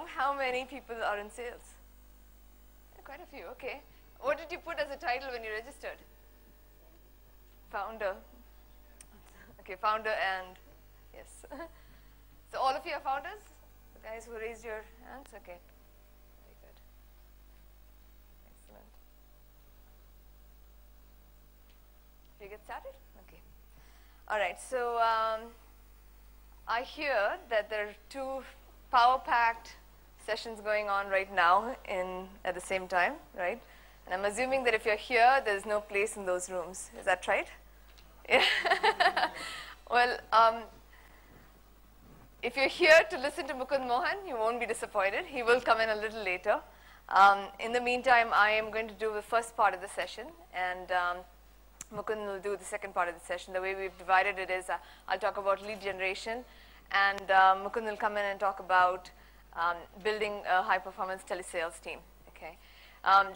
among how many people are in sales? Quite a few, okay. What did you put as a title when you registered? Founder. Okay, founder and, yes. So all of you are founders? The guys who raised your hands? Okay. Very good. Excellent. Should we get started? Okay. All right, so I hear that there are two power-packed sessions going on right now at the same time, right? And I'm assuming that if you're here, there's no place in those rooms. Is that right? Yeah. Well, if you're here to listen to Mukund Mohan, you won't be disappointed. He will come in a little later. In the meantime, I am going to do the first part of the session, and Mukund will do the second part of the session. The way we've divided it is I'll talk about lead generation, and Mukund will come in and talk about building a high-performance telesales team. Okay.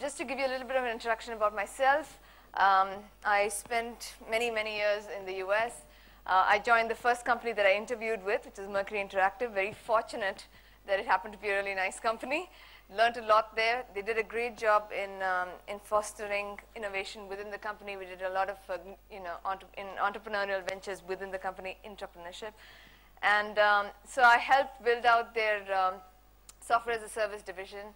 Just to give you a little bit of an introduction about myself, I spent many, many years in the US. I joined the first company that I interviewed with, which is Mercury Interactive. Very fortunate that it happened to be a really nice company. Learned a lot there. They did a great job in fostering innovation within the company. We did a lot of in entrepreneurial ventures within the company, entrepreneurship. And so I helped build out their software as a service division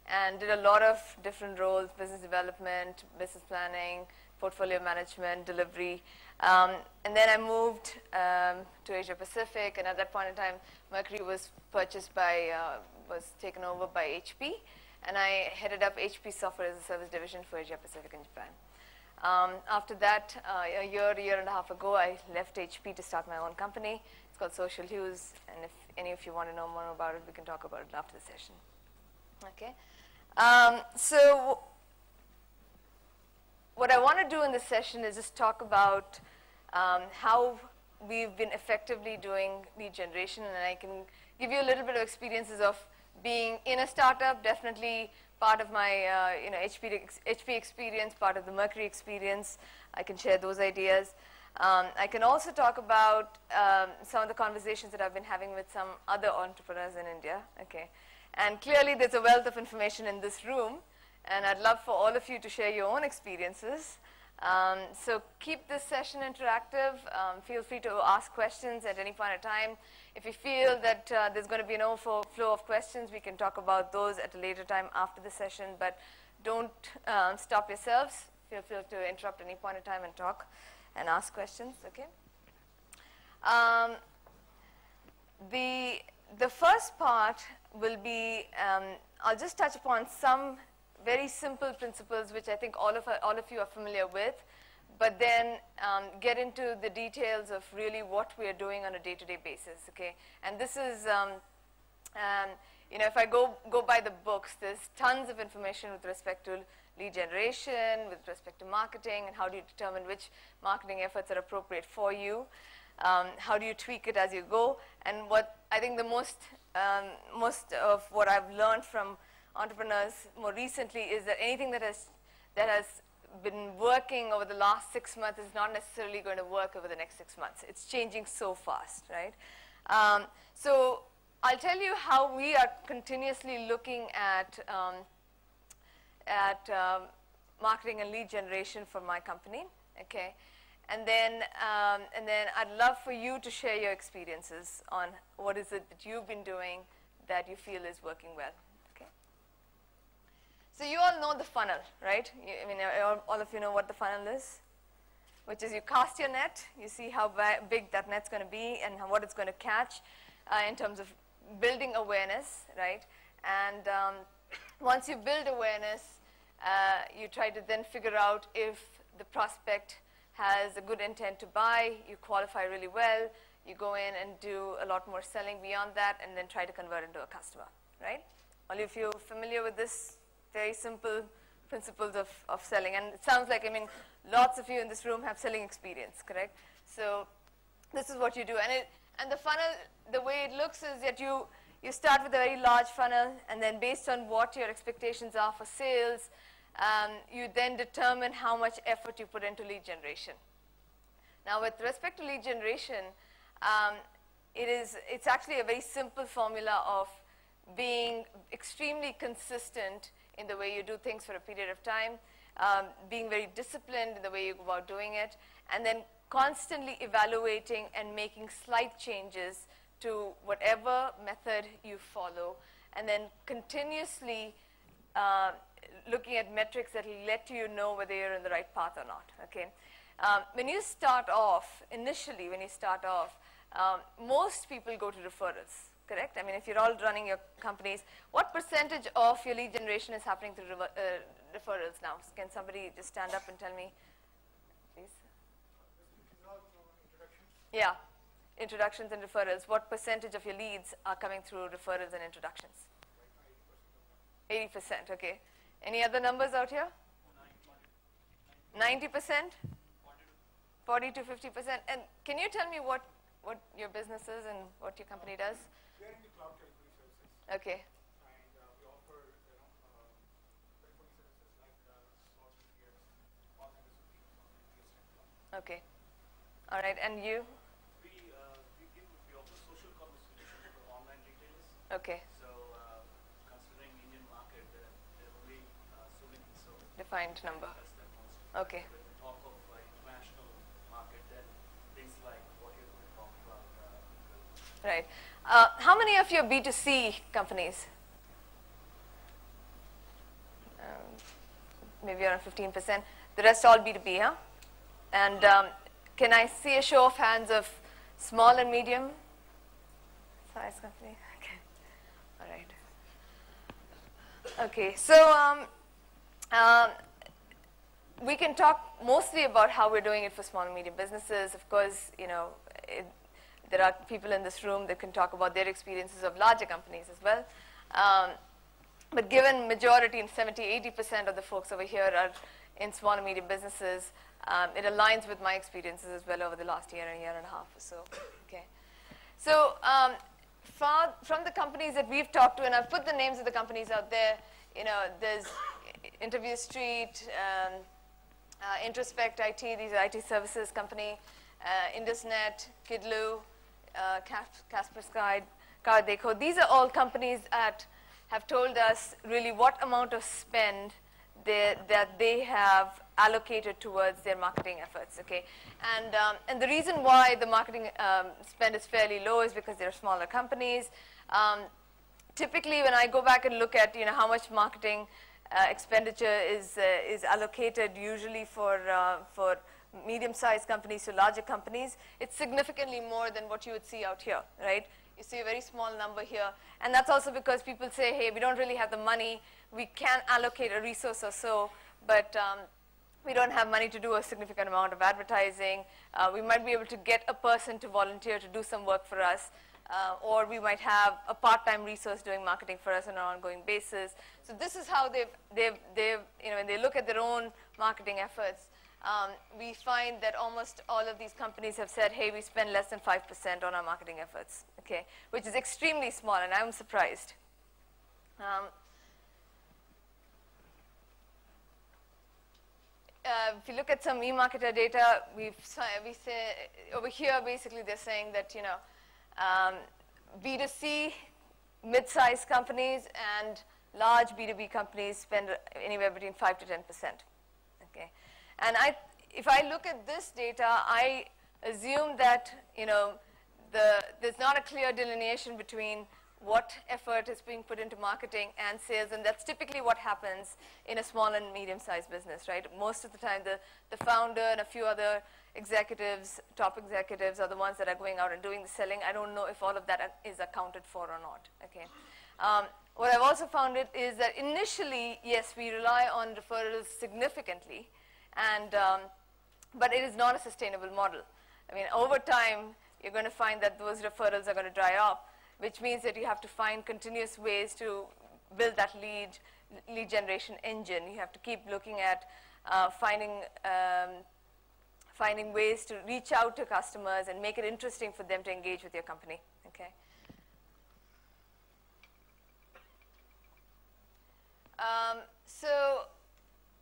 and did a lot of different roles: business development, business planning, portfolio management, delivery. And then I moved to Asia Pacific, and at that point in time, Mercury was purchased by, was taken over by HP, and I headed up HP Software as a Service division for Asia Pacific and Japan. After that, a year and a half ago, I left HP to start my own company. It's called Social Hues, and if any of you want to know more about it, we can talk about it after the session. Okay. So what I want to do in this session is just talk about how we've been effectively doing lead generation, and I can give you a little bit of experiences of being in a startup, definitely part of my HP experience, part of the Mercury experience. I can share those ideas. I can also talk about some of the conversations that I've been having with some other entrepreneurs in India. Okay. And clearly there's a wealth of information in this room, and I'd love for all of you to share your own experiences. So keep this session interactive. Feel free to ask questions at any point in time. If you feel that there's going to be an overflow of questions, we can talk about those at a later time after the session, but don't stop yourselves. Feel free to interrupt any point in time and talk and ask questions, okay? The first part will be, I'll just touch upon some very simple principles which I think all of you are familiar with, but then get into the details of really what we are doing on a day-to-day basis, okay? And this is, if I go by the books, there's tons of information with respect to lead generation, with respect to marketing, and how do you determine which marketing efforts are appropriate for you. How do you tweak it as you go? And what I think the most of what I've learned from entrepreneurs more recently is that anything that has been working over the last 6 months is not necessarily going to work over the next 6 months. It's changing so fast, right? So I'll tell you how we are continuously looking at marketing and lead generation for my company, okay? And then I'd love for you to share your experiences on what is it that you've been doing that you feel is working well, okay? So you all know the funnel, right? All of you know what the funnel is, which is you cast your net, you see how big that net's going to be and what it's going to catch in terms of building awareness, right? And once you build awareness, you try to then figure out if the prospect has a good intent to buy, you qualify really well, you go in and do a lot more selling beyond that, and then try to convert into a customer, right? All of you familiar with this very simple principles of selling? And it sounds like, lots of you in this room have selling experience, correct? So this is what you do. And the funnel, the way it looks is that you start with a very large funnel, and then based on what your expectations are for sales, you then determine how much effort you put into lead generation. Now, with respect to lead generation, it's actually a very simple formula of being extremely consistent in the way you do things for a period of time, being very disciplined in the way you go about doing it, and then constantly evaluating and making slight changes to whatever method you follow, and then continuously looking at metrics that will let you know whether you're in the right path or not. Okay. When you start off, initially when you start off, most people go to referrals, correct? I mean, if you're all running your companies, what percentage of your lead generation is happening through referrals now? Can somebody just stand up and tell me, please? Yeah, introductions and referrals. What percentage of your leads are coming through referrals and introductions? 80%, okay. Any other numbers out here? 90%? 40 to 50%. And can you tell me what your business is and what your company does? We are in the cloud telephony services. Okay. And we offer, telephony services like source media, all kinds of solutions on the PSTN cloud. Okay. All right. And you? We offer social commerce solutions for online retailers. Okay. So considering Indian market, there are only so many defined number. Okay. When we talk of international market, then things like what you're going to talk about. Right. How many of you are B2C companies? Maybe around 15%. The rest all B2B, huh? And can I see a show of hands of small and medium size company? Okay. All right. Okay. So we can talk mostly about how we're doing it for small and medium businesses. Of course, there are people in this room that can talk about their experiences of larger companies as well. But given majority, 70–80% of the folks over here are in small and medium businesses, it aligns with my experiences as well over the last year and a half or so. Okay. So from the companies that we've talked to, and I've put the names of the companies out there, there's Interview Street, Introspect IT, these are IT services company, IndusNet, Kidlu, Kaspersky, Cardecco. These are all companies that have told us really what amount of spend that they have allocated towards their marketing efforts. Okay, and the reason why the marketing spend is fairly low is because they're smaller companies. Typically, when I go back and look at how much marketing expenditure is allocated usually for medium-sized companies to larger companies, it's significantly more than what you would see out here, right? You see a very small number here, and that's also because people say, hey, we don't really have the money, we can allocate a resource or so, but we don't have money to do a significant amount of advertising. We might be able to get a person to volunteer to do some work for us, or we might have a part-time resource doing marketing for us on an ongoing basis. So this is how when they look at their own marketing efforts, we find that almost all of these companies have said, hey, we spend less than 5% on our marketing efforts, okay, which is extremely small, and I'm surprised. If you look at some eMarketer data, we say over here, basically they're saying that, B2C, mid-sized companies and large B2B companies spend anywhere between 5 to 10%, okay. And if I look at this data, I assume that, there's not a clear delineation between what effort is being put into marketing and sales, and that's typically what happens in a small and medium-sized business, right? Most of the time, the founder and a few other executives, top executives, are the ones that are going out and doing the selling. I don't know if all of that is accounted for or not, okay? What I've also found is that initially, yes, we rely on referrals significantly, and but it is not a sustainable model. I mean, over time, you're going to find that those referrals are going to dry up, which means that you have to find continuous ways to build that lead generation engine. You have to keep looking at finding ways to reach out to customers and make it interesting for them to engage with your company. Okay. So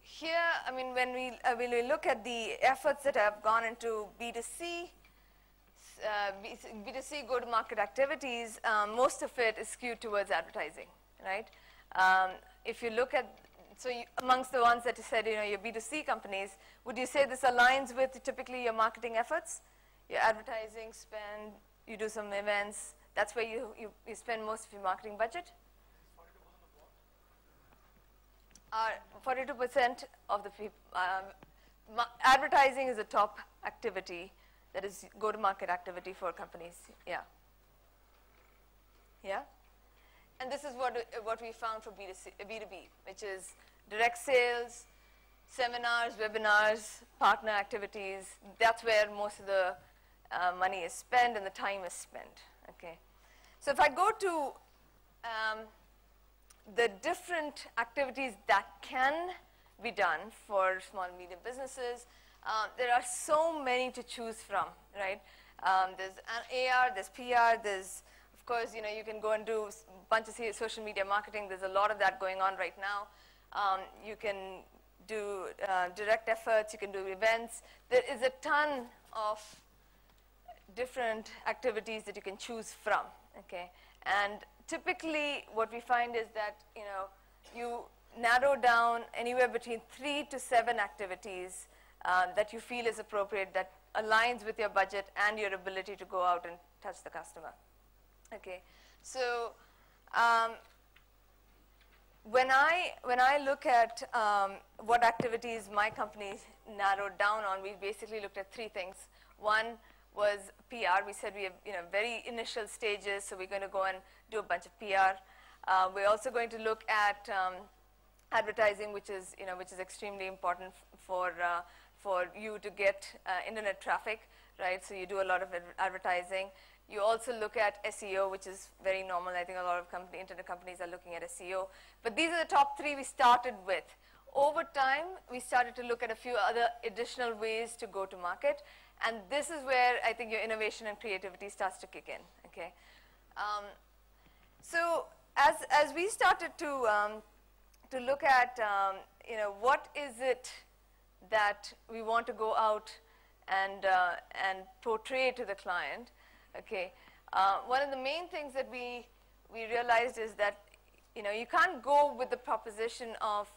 here, I mean, when we look at the efforts that have gone into B2C B2C go-to-market activities, most of it is skewed towards advertising, right? If you look at, so amongst the ones that you said, your B2C companies, would you say this aligns with typically your marketing efforts? Your advertising spend, you do some events, that's where you spend most of your marketing budget? 42% of the people, advertising is a top activity that is go-to-market activity for companies, yeah. Yeah? And this is what we found for B2B, which is direct sales, seminars, webinars, partner activities. That's where most of the money is spent and the time is spent, okay? So if I go to the different activities that can be done for small and medium businesses, there are so many to choose from, right? There's AR, there's PR, there's, of course, you can go and do a bunch of social media marketing. There's a lot of that going on right now. You can do direct efforts, you can do events. There is a ton of different activities that you can choose from, okay? And typically what we find is that, you narrow down anywhere between 3 to 7 activities that you feel is appropriate, that aligns with your budget and your ability to go out and touch the customer. Okay, so when I look at what activities my company narrowed down on, we basically looked at 3 things. One was PR. We said we have very initial stages, so we're going to go and do a bunch of PR. We're also going to look at advertising, which is extremely important for you to get internet traffic, right? So you do a lot of advertising. You also look at SEO, which is very normal. I think a lot of internet companies are looking at SEO. But these are the top 3 we started with. Over time, we started to look at a few other additional ways to go to market. And this is where I think your innovation and creativity starts to kick in, okay? So as we started to look at, what is it that we want to go out and portray to the client, okay? One of the main things that we realized is that, you can't go with the proposition of,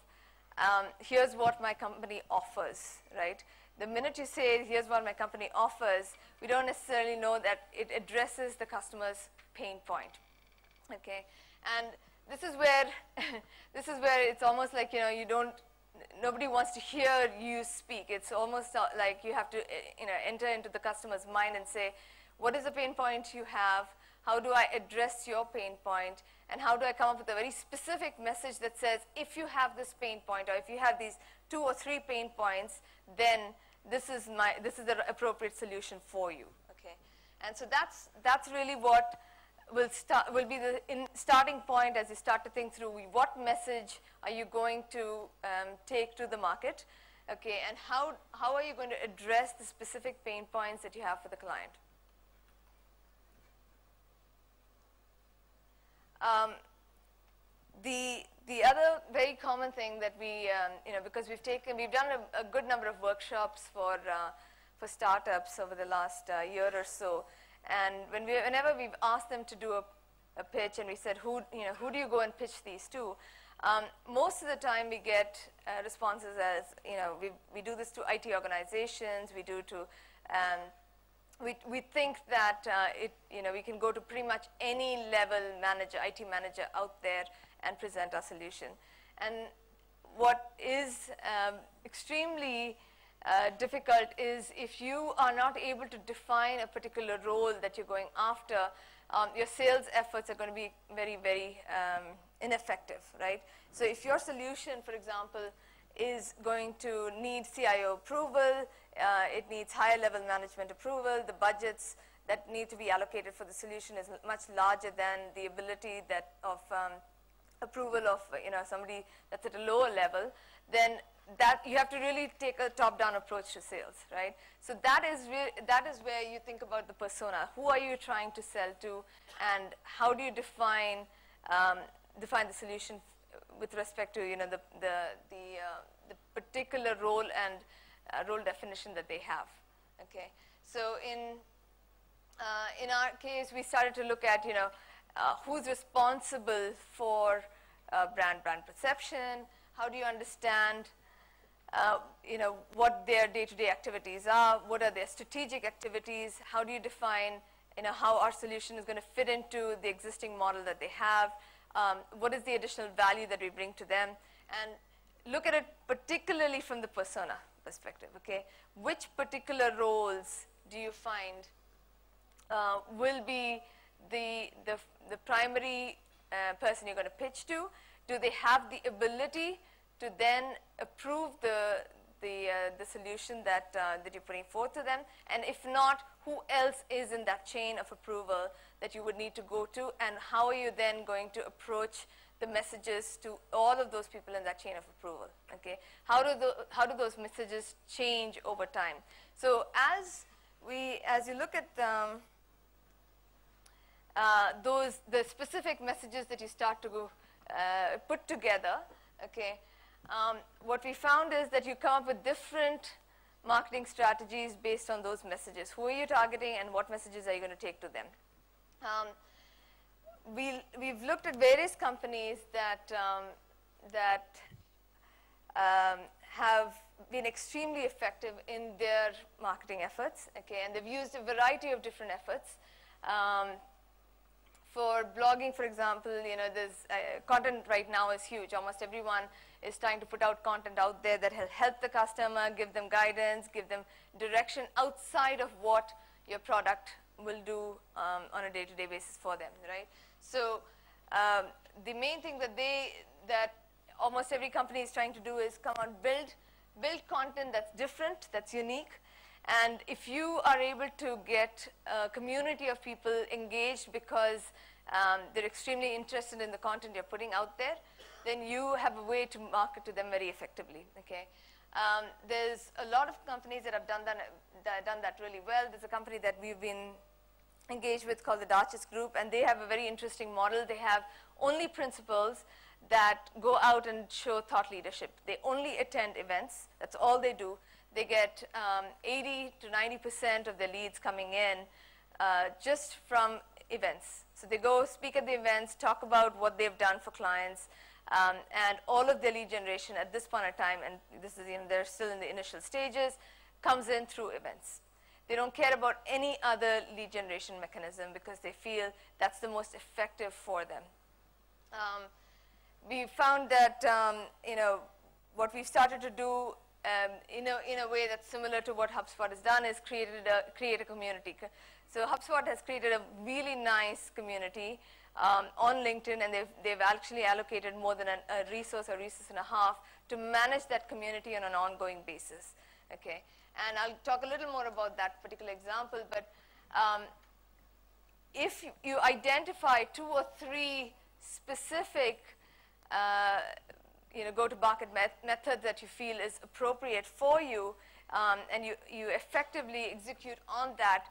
here's what my company offers, right? The minute you say, here's what my company offers, we don't necessarily know that it addresses the customer's pain point, okay? And this is where it's almost like, nobody wants to hear you speak. It's almost like you have to, enter into the customer's mind and say, what is the pain point you have? How do I address your pain point? And how do I come up with a very specific message that says, if you have this pain point, or if you have these 2 or 3 pain points, then this is the appropriate solution for you, okay? And so that's really what will be the starting point as you start to think through what message are you going to take to the market, okay? And how are you going to address the specific pain points that you have for the client? The other very common thing that we, because we've done a good number of workshops for startups over the last year or so, and whenever we've asked them to do a pitch, and we said, who do you go and pitch these to? Most of the time we get responses as, we do this to IT organizations, we do to, we think that we can go to pretty much any level manager, IT manager out there and present our solution. And what is extremely difficult is if you are not able to define a particular role that you're going after, your sales efforts are going to be very, very ineffective, right? So if your solution, for example, is going to need CIO approval, it needs higher level management approval, the budgets that need to be allocated for the solution is much larger than the ability of approval of somebody that's at a lower level, then that you have to really take a top-down approach to sales, right? So that is where you think about the persona. Who are you trying to sell to, and how do you define the solution with respect to the particular role and role definition that they have? Okay, so In our case, we started to look at, who's responsible for brand perception. How do you understand, what their day-to-day activities are? What are their strategic activities? How do you define, how our solution is going to fit into the existing model that they have? What is the additional value that we bring to them? And look at it particularly from the persona perspective, okay? Which particular roles do you find will be the primary person you're going to pitch to? Do they have the ability to then approve the solution that you're putting forth to them? And if not, who else is in that chain of approval that you would need to go to? And how are you then going to approach the messages to all of those people in that chain of approval? Okay, how do those messages change over time? So as you look at the specific messages that you start to put together, okay, what we found is that you come up with different marketing strategies based on those messages. Who are you targeting, and what messages are you going to take to them? We've looked at various companies that have been extremely effective in their marketing efforts, okay, and they've used a variety of different efforts. For blogging, for example, there's content right now is huge. Almost everyone is trying to put out content out there that will help the customer, give them guidance, give them direction outside of what your product will do on a day-to-day basis for them, right? So the main thing that almost every company is trying to do is come on, build content that's different, that's unique. And if you are able to get a community of people engaged because they're extremely interested in the content you're putting out there, then you have a way to market to them very effectively, okay? There's a lot of companies that have done that really well. There's a company that we've been engaged with called the Darchis Group, and they have a very interesting model. They have only principals that go out and show thought leadership. They only attend events. That's all they do. They get 80 to 90% of their leads coming in just from events. So they go speak at the events, talk about what they've done for clients, and all of their lead generation at this point in time, and this is, they're still in the initial stages, comes in through events. They don't care about any other lead generation mechanism because they feel that's the most effective for them. We found that what we've started to do in a way that's similar to what HubSpot has done is create a community. So HubSpot has created a really nice community on LinkedIn, and they've actually allocated more than a resource or resource and a half to manage that community on an ongoing basis. Okay, and I'll talk a little more about that particular example, but if you identify 2 or 3 specific go-to-market methods that you feel is appropriate for you, and you effectively execute on that,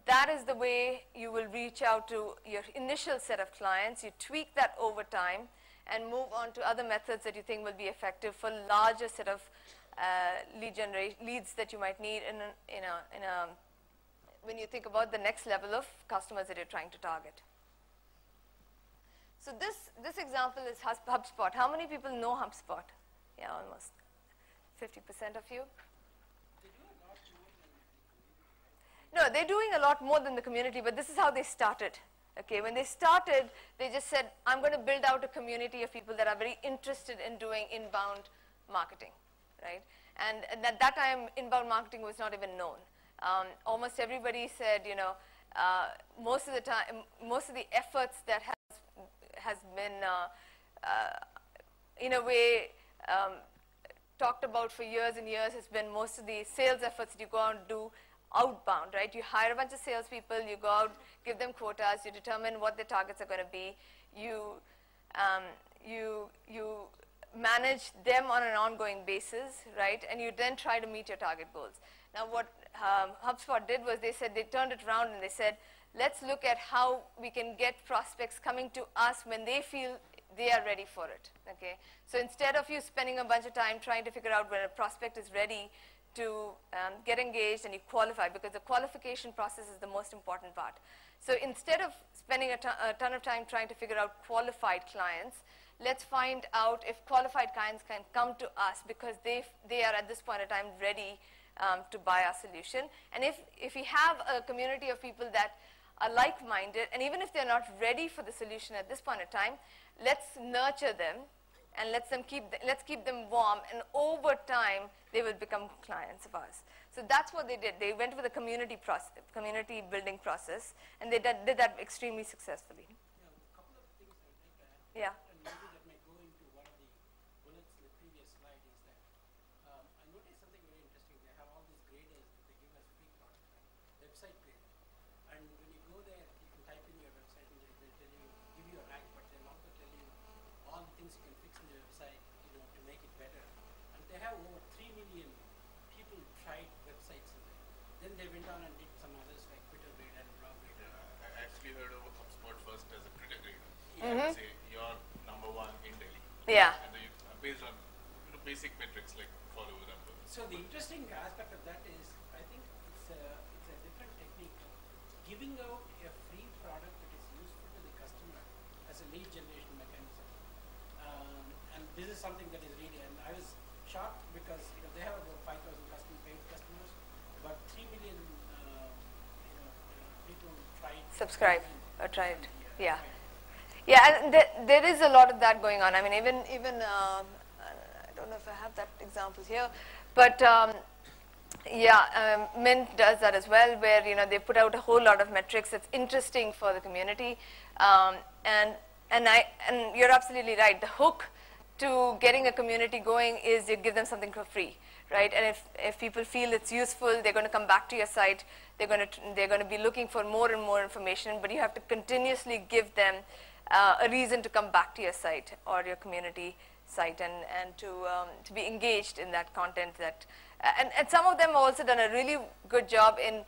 that is the way you will reach out to your initial set of clients. You tweak that over time and move on to other methods that you think will be effective for larger set of leads that you might need when you think about the next level of customers that you're trying to target. So this example is HubSpot. How many people know HubSpot? Yeah, almost 50% of you. No, they're doing a lot more than the community, but this is how they started. Okay, when they started, they just said, I'm going to build out a community of people that are very interested in doing inbound marketing, right? And at that time, inbound marketing was not even known. Almost everybody said, most of the time, most of the efforts that has been, in a way, talked about for years and years has been most of the sales efforts that you go out and do outbound, right? You hire a bunch of salespeople, you go out, give them quotas, you determine what their targets are going to be, you manage them on an ongoing basis, right? And you then try to meet your target goals. Now what HubSpot did was they turned it around and they said, let's look at how we can get prospects coming to us when they feel they are ready for it, okay? So instead of you spending a bunch of time trying to figure out when a prospect is ready to get engaged and you qualify, because the qualification process is the most important part. So instead of spending a ton of time trying to figure out qualified clients, let's find out if qualified clients can come to us because they are at this point in time ready to buy our solution. And if we have a community of people that are like-minded, and even if they're not ready for the solution at this point in time, let's nurture them and let's keep them warm, and over time they will become clients of ours. So that's what they did. They went with a community building process, and they did that extremely successfully. Yeah, a couple of things I'd like to add. Yeah. And maybe that may go into one of the bullets in the previous slide is that I noticed something very interesting. They have all these graders that they give us free products, like website grader. And when you go there, you can type in your website and they'll tell you, give you a rank, but they'll also tell you all the things you can fix in the website, to make it better. And they have over 3 million people tried websites in there. Then they went on and did some others like Twitter Grader and Blog Grader. I actually heard of HubSpot first as a Twitter grader. Mm-hmm. Say you're #1 in Delhi. Yeah. And then based on basic metrics like follower number. So the interesting aspect of that is, I think it's a different technique of giving out a free product that is useful to the customer as a lead generation mechanism. And this is something that is really, and I was shocked because they have about 5,000 paid customers, but 3 million people tried. Subscribe or try it. Yeah. Yeah, and there is a lot of that going on. I mean, even I don't know if I have that example here, but Mint does that as well, where they put out a whole lot of metrics that's interesting for the community, and you're absolutely right. The hook to getting a community going is you give them something for free, right? And if people feel it's useful, they're going to come back to your site. They're going to be looking for more and more information, but you have to continuously give them a reason to come back to your site or your community site and to be engaged in that content. And some of them have also done a really good job in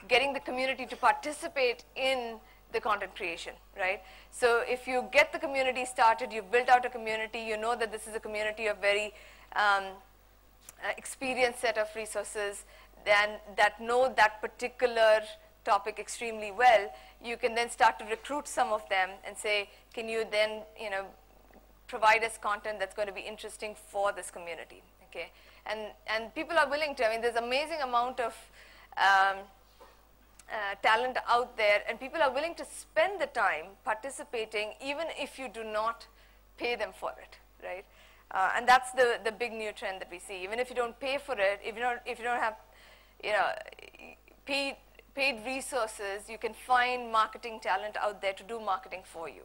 getting the community to participate in the content creation, right? So if you get the community started, you've built out a community, you know that this is a community of very experienced set of resources that know that particular topic extremely well, you can then start to recruit some of them and say, can you then, provide us content that's going to be interesting for this community, okay? And people are willing to. I mean, there's amazing amount of talent out there, and people are willing to spend the time participating, even if you do not pay them for it, right? And that's the big new trend that we see. Even if you don't pay for it, if you don't have, paid resources, you can find marketing talent out there to do marketing for you.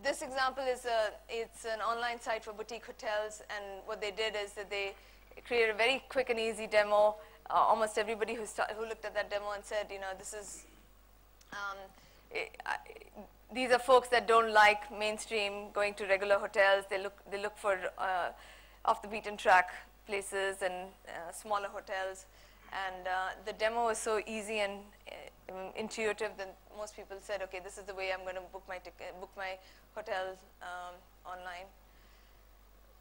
This example is it's an online site for boutique hotels, and what they did is that they created a very quick and easy demo. Almost everybody who looked at that demo and said, this is these are folks that don't like mainstream going to regular hotels. They look for off the beaten track places and smaller hotels. And the demo was so easy and intuitive that most people said, okay, this is the way I'm going to book my hotel online.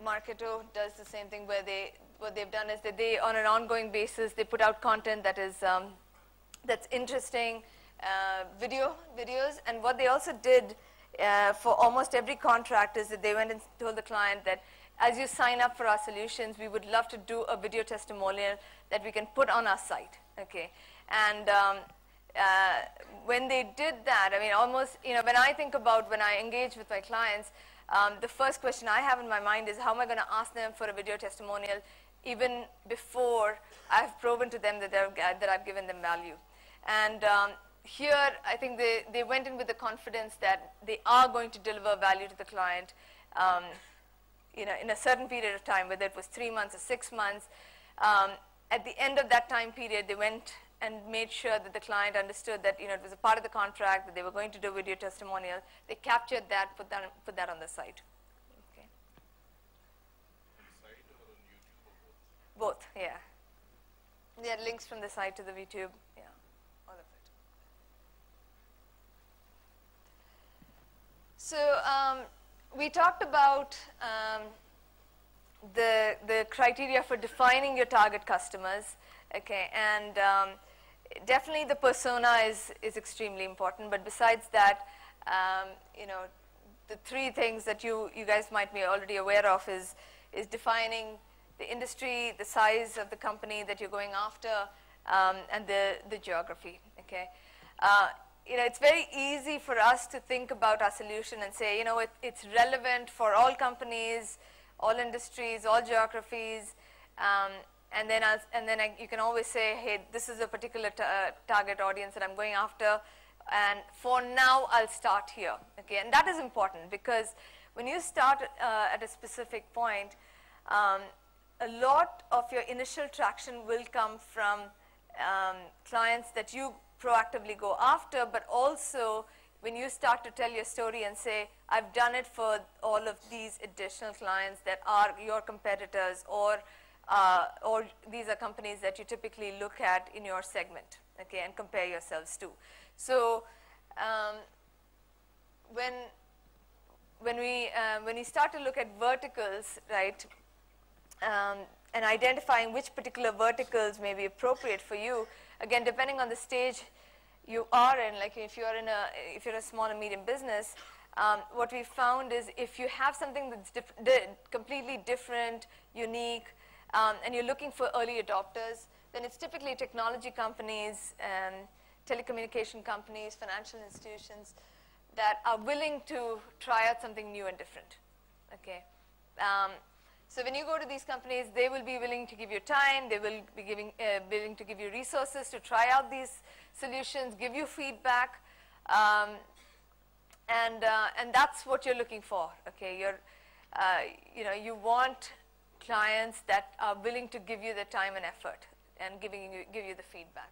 Marketo does the same thing, where what they've done is that they, on an ongoing basis, they put out content that is that's interesting, videos, and what they also did for almost every contract is that they went and told the client that as you sign up for our solutions, we would love to do a video testimonial that we can put on our site, okay? And when they did that, I mean, almost, when I think about when I engage with my clients, the first question I have in my mind is how am I going to ask them for a video testimonial even before I've proven to them that I've given them value. And here, I think they went in with the confidence that they are going to deliver value to the client in a certain period of time, whether it was 3 months or 6 months. At the end of that time period, they went and made sure that the client understood that it was a part of the contract, that they were going to do video testimonial. They captured that, put that on the site. Okay. Site or on YouTube or both? Both, yeah. They had links from the site to the YouTube, yeah, all of it. So we talked about the criteria for defining your target customers, okay, and definitely the persona is extremely important. But besides that, you know, the three things that you guys might be already aware of is defining the industry, the size of the company that you're going after, and the geography. Okay, you know, it's very easy for us to think about our solution and say, you know, it's relevant for all companies, all industries, all geographies, and then you can always say, hey, this is a particular target audience that I'm going after, and for now I'll start here. Okay, and that is important because when you start at a specific point, a lot of your initial traction will come from clients that you proactively go after, but also when you start to tell your story and say, I've done it for all of these additional clients that are your competitors, or these are companies that you typically look at in your segment, okay, and compare yourselves to. So when we start to look at verticals, right, and identifying which particular verticals may be appropriate for you, again, depending on the stage you are in, like if you're a small and medium business, what we found is if you have something that's completely different, unique, and you're looking for early adopters, then it's typically technology companies, telecommunication companies, financial institutions that are willing to try out something new and different. Okay. So when you go to these companies, they will be willing to give you time, they will be willing to give you resources to try out these solutions, give you feedback, and that's what you're looking for. Okay, you know, you want clients that are willing to give you the time and effort and give you the feedback.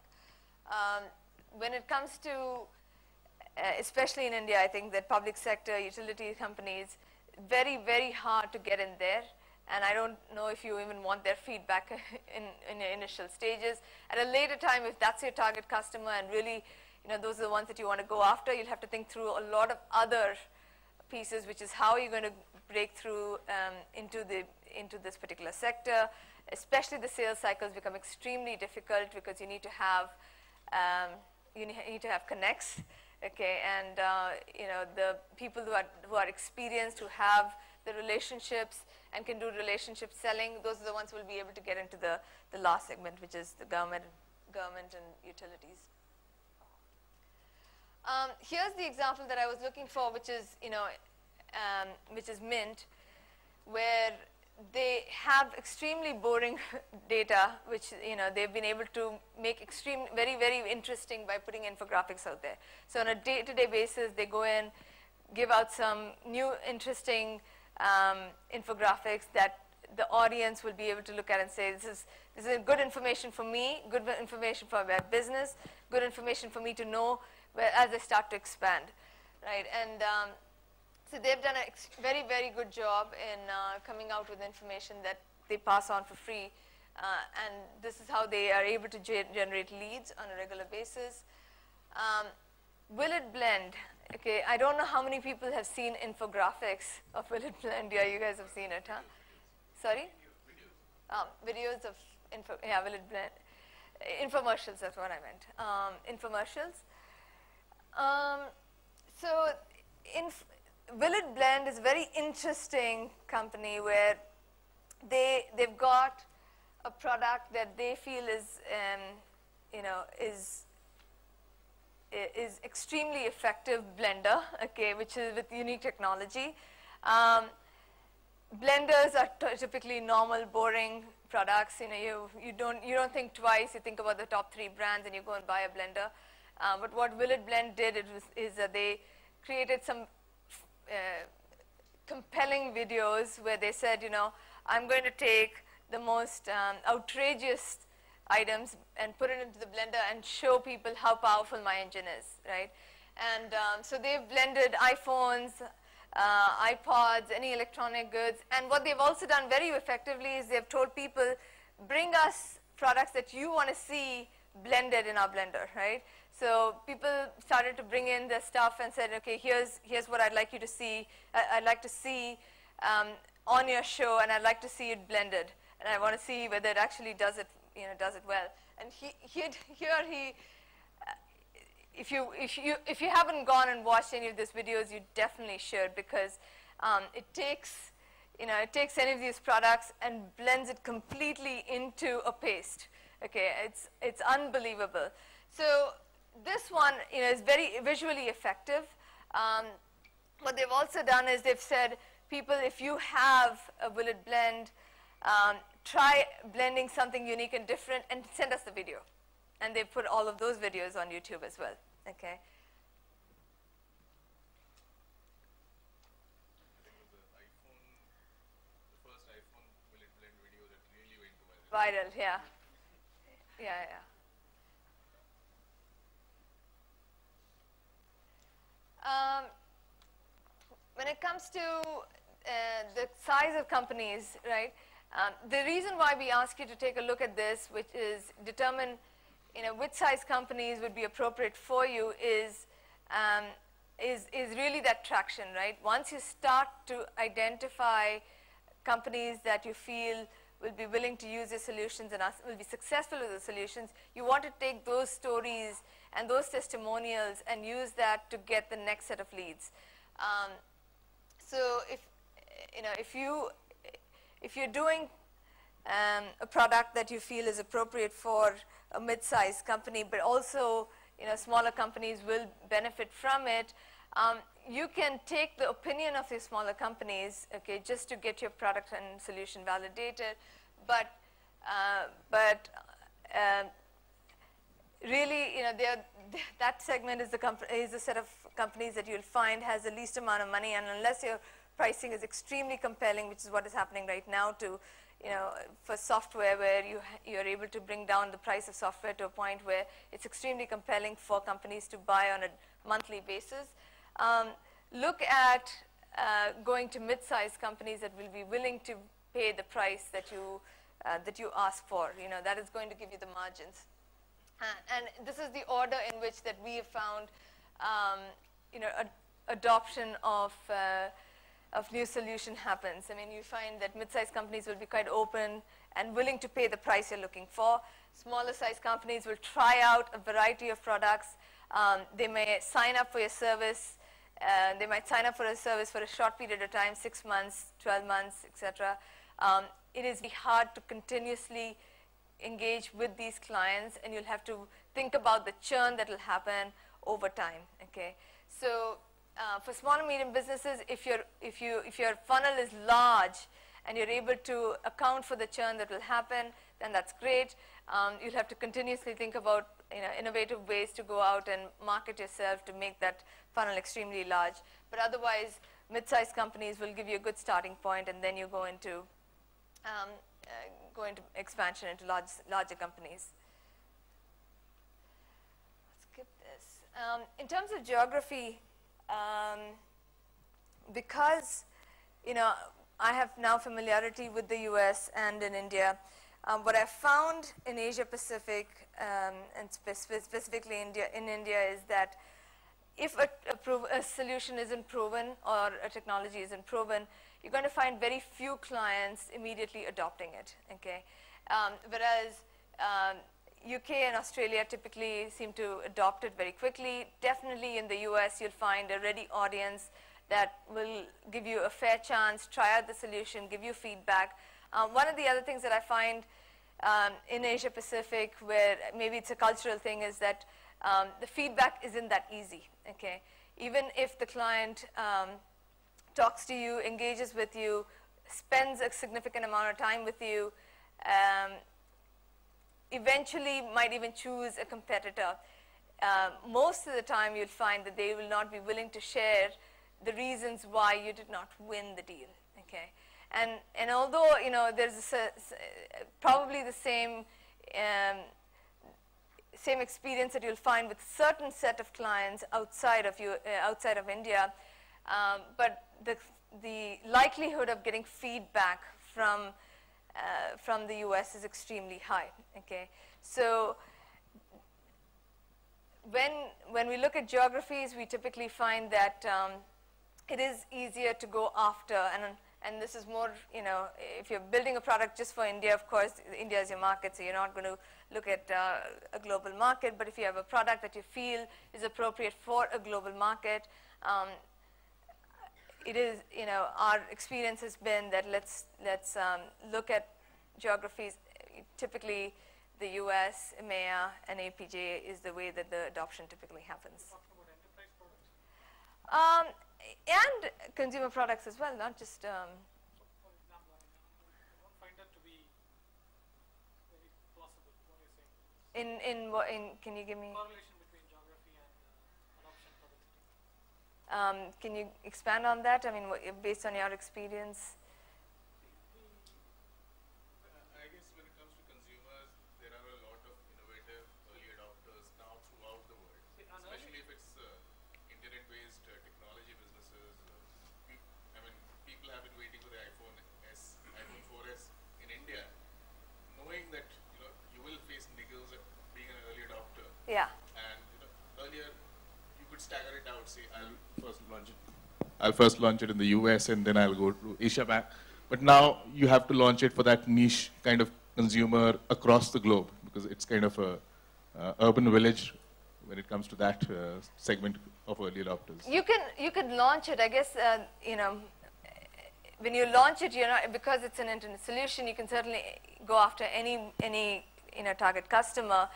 When it comes to, especially in India, I think that public sector utility companies, very, very hard to get in there. And I don't know if you even want their feedback in your initial stages. At a later time, if that's your target customer and really, you know, those are the ones that you want to go after, you'll have to think through a lot of other pieces, which is how you're going to break through into this particular sector. Especially the sales cycles become extremely difficult because you need to have connects, okay, and you know, the people who are experienced, who have the relationships and can do relationship selling, those are the ones who will be able to get into the last segment, which is the government and utilities. Here's the example that I was looking for, which is, you know, which is Mint, where they have extremely boring data, which, you know, they've been able to make very, very interesting by putting infographics out there. So on a day-to-day basis, they go in, give out some new interesting infographics that the audience will be able to look at and say, this is good information for me, good information for my business, good information for me to know as I start to expand, right? And so they've done a very, very good job in coming out with information that they pass on for free, and this is how they are able to generate leads on a regular basis. Will it blend? Okay, I don't know how many people have seen infographics of Will it blend. Yeah, you guys have seen it, huh? Sorry? Videos of Will it blend? Infomercials, that's what I meant. Infomercials. So Will it blend is a very interesting company where they've got a product that they feel is, you know, is extremely effective blender, okay, which is with unique technology. Blenders are typically normal, boring products. You know, you don't think twice. You think about the top 3 brands and you go and buy a blender. But what Will it blend did is that they created some compelling videos where they said, you know, I'm going to take the most outrageous items and put it into the blender and show people how powerful my engine is, right? And so they've blended iPhones, iPods, any electronic goods. And what they've also done very effectively is they've told people, bring us products that you want to see blended in our blender, right? So people started to bring in their stuff and said, okay, here's what I'd like you to see. I'd like to see on your show, and I'd like to see it blended, and I want to see whether it actually does it, does it well. And if you haven't gone and watched any of these videos, you definitely should, because it takes any of these products and blends it completely into a paste. Okay, it's unbelievable. So this one, is very visually effective. What they've also done is they've said, people, if you have a Will It Blend, try blending something unique and different, and send us the video. And they put all of those videos on YouTube as well. Okay. I think it was the first iPhone Will It Blend video that really went viral. Viral, yeah. Yeah. When it comes to the size of companies, right? The reason why we ask you to take a look at this, which is determine, which size companies would be appropriate for you, is really that traction, right? Once you start to identify companies that you feel will be willing to use your solutions and will be successful with the solutions, you want to take those stories and those testimonials and use that to get the next set of leads. So if you're doing a product that you feel is appropriate for a mid-sized company, but also smaller companies will benefit from it, you can take the opinion of these smaller companies, okay, just to get your product and solution validated, but really, that segment is the set of companies that you'll find has the least amount of money, and unless your pricing is extremely compelling, which is what is happening right now to, for software, where you're able to bring down the price of software to a point where it's extremely compelling for companies to buy on a monthly basis. Look at going to mid-sized companies that will be willing to pay the price that you ask for. That is going to give you the margins. And this is the order in which that we have found, adoption of new solution happens. I mean, you find that mid-sized companies will be quite open and willing to pay the price you're looking for. Smaller sized companies will try out a variety of products. They may sign up for your service. They might sign up for a service for a short period of time, 6 months, 12 months, etc. It is hard to continuously engage with these clients, and you'll have to think about the churn that will happen over time. Okay, so for small and medium businesses, if your funnel is large and you're able to account for the churn that will happen, then that's great. You'll have to continuously think about innovative ways to go out and market yourself to make that funnel extremely large. But otherwise, mid-sized companies will give you a good starting point, and then you go into expansion into larger companies. Let's skip this. In terms of geography, because I have now familiarity with the US and in India, what I found in Asia Pacific and specifically in India is that if a solution isn't proven or a technology isn't proven, you're going to find very few clients immediately adopting it. Okay, whereas UK and Australia typically seem to adopt it very quickly. Definitely in the US, you'll find a ready audience that will give you a fair chance, try out the solution, give you feedback. One of the other things that I find in Asia Pacific, where maybe it's a cultural thing, is that the feedback isn't that easy. Okay, even if the client talks to you, engages with you, spends a significant amount of time with you, eventually might even choose a competitor. Most of the time you'll find that they will not be willing to share the reasons why you did not win the deal. Okay, and although there's probably the same experience that you'll find with certain set of clients outside of India, but the likelihood of getting feedback from the US is extremely high. Okay, so when we look at geographies, we typically find that it is easier to go after, and this is more, if you're building a product just for India, of course, India is your market, so you're not going to look at a global market. But if you have a product that you feel is appropriate for a global market, it is, our experience has been that let's look at geographies. Typically, the US, EMEA, and APJ is the way that the adoption typically happens. Talking about enterprise products? And consumer products as well, not just. So, for example, I don't find that to be very plausible. What you're saying. Can you give me? Correlation between geography and adoption propensity. Can you expand on that? I mean, based on your experience. I guess when it comes to consumers, there are a lot of innovative early adopters now throughout the world, especially if it's internet-based technology businesses. People have been waiting for the iPhone 4S in India, knowing that you will face niggles being an early adopter. Yeah. And earlier you could stagger it out. Say, I'll first launch it in the US and then I'll go to Asia Pac. But now you have to launch it for that niche kind of consumer across the globe, because it's kind of a urban village when it comes to that segment of early adopters. You can launch it. I guess when you launch it, because it's an internet solution. You can certainly go after any target customer.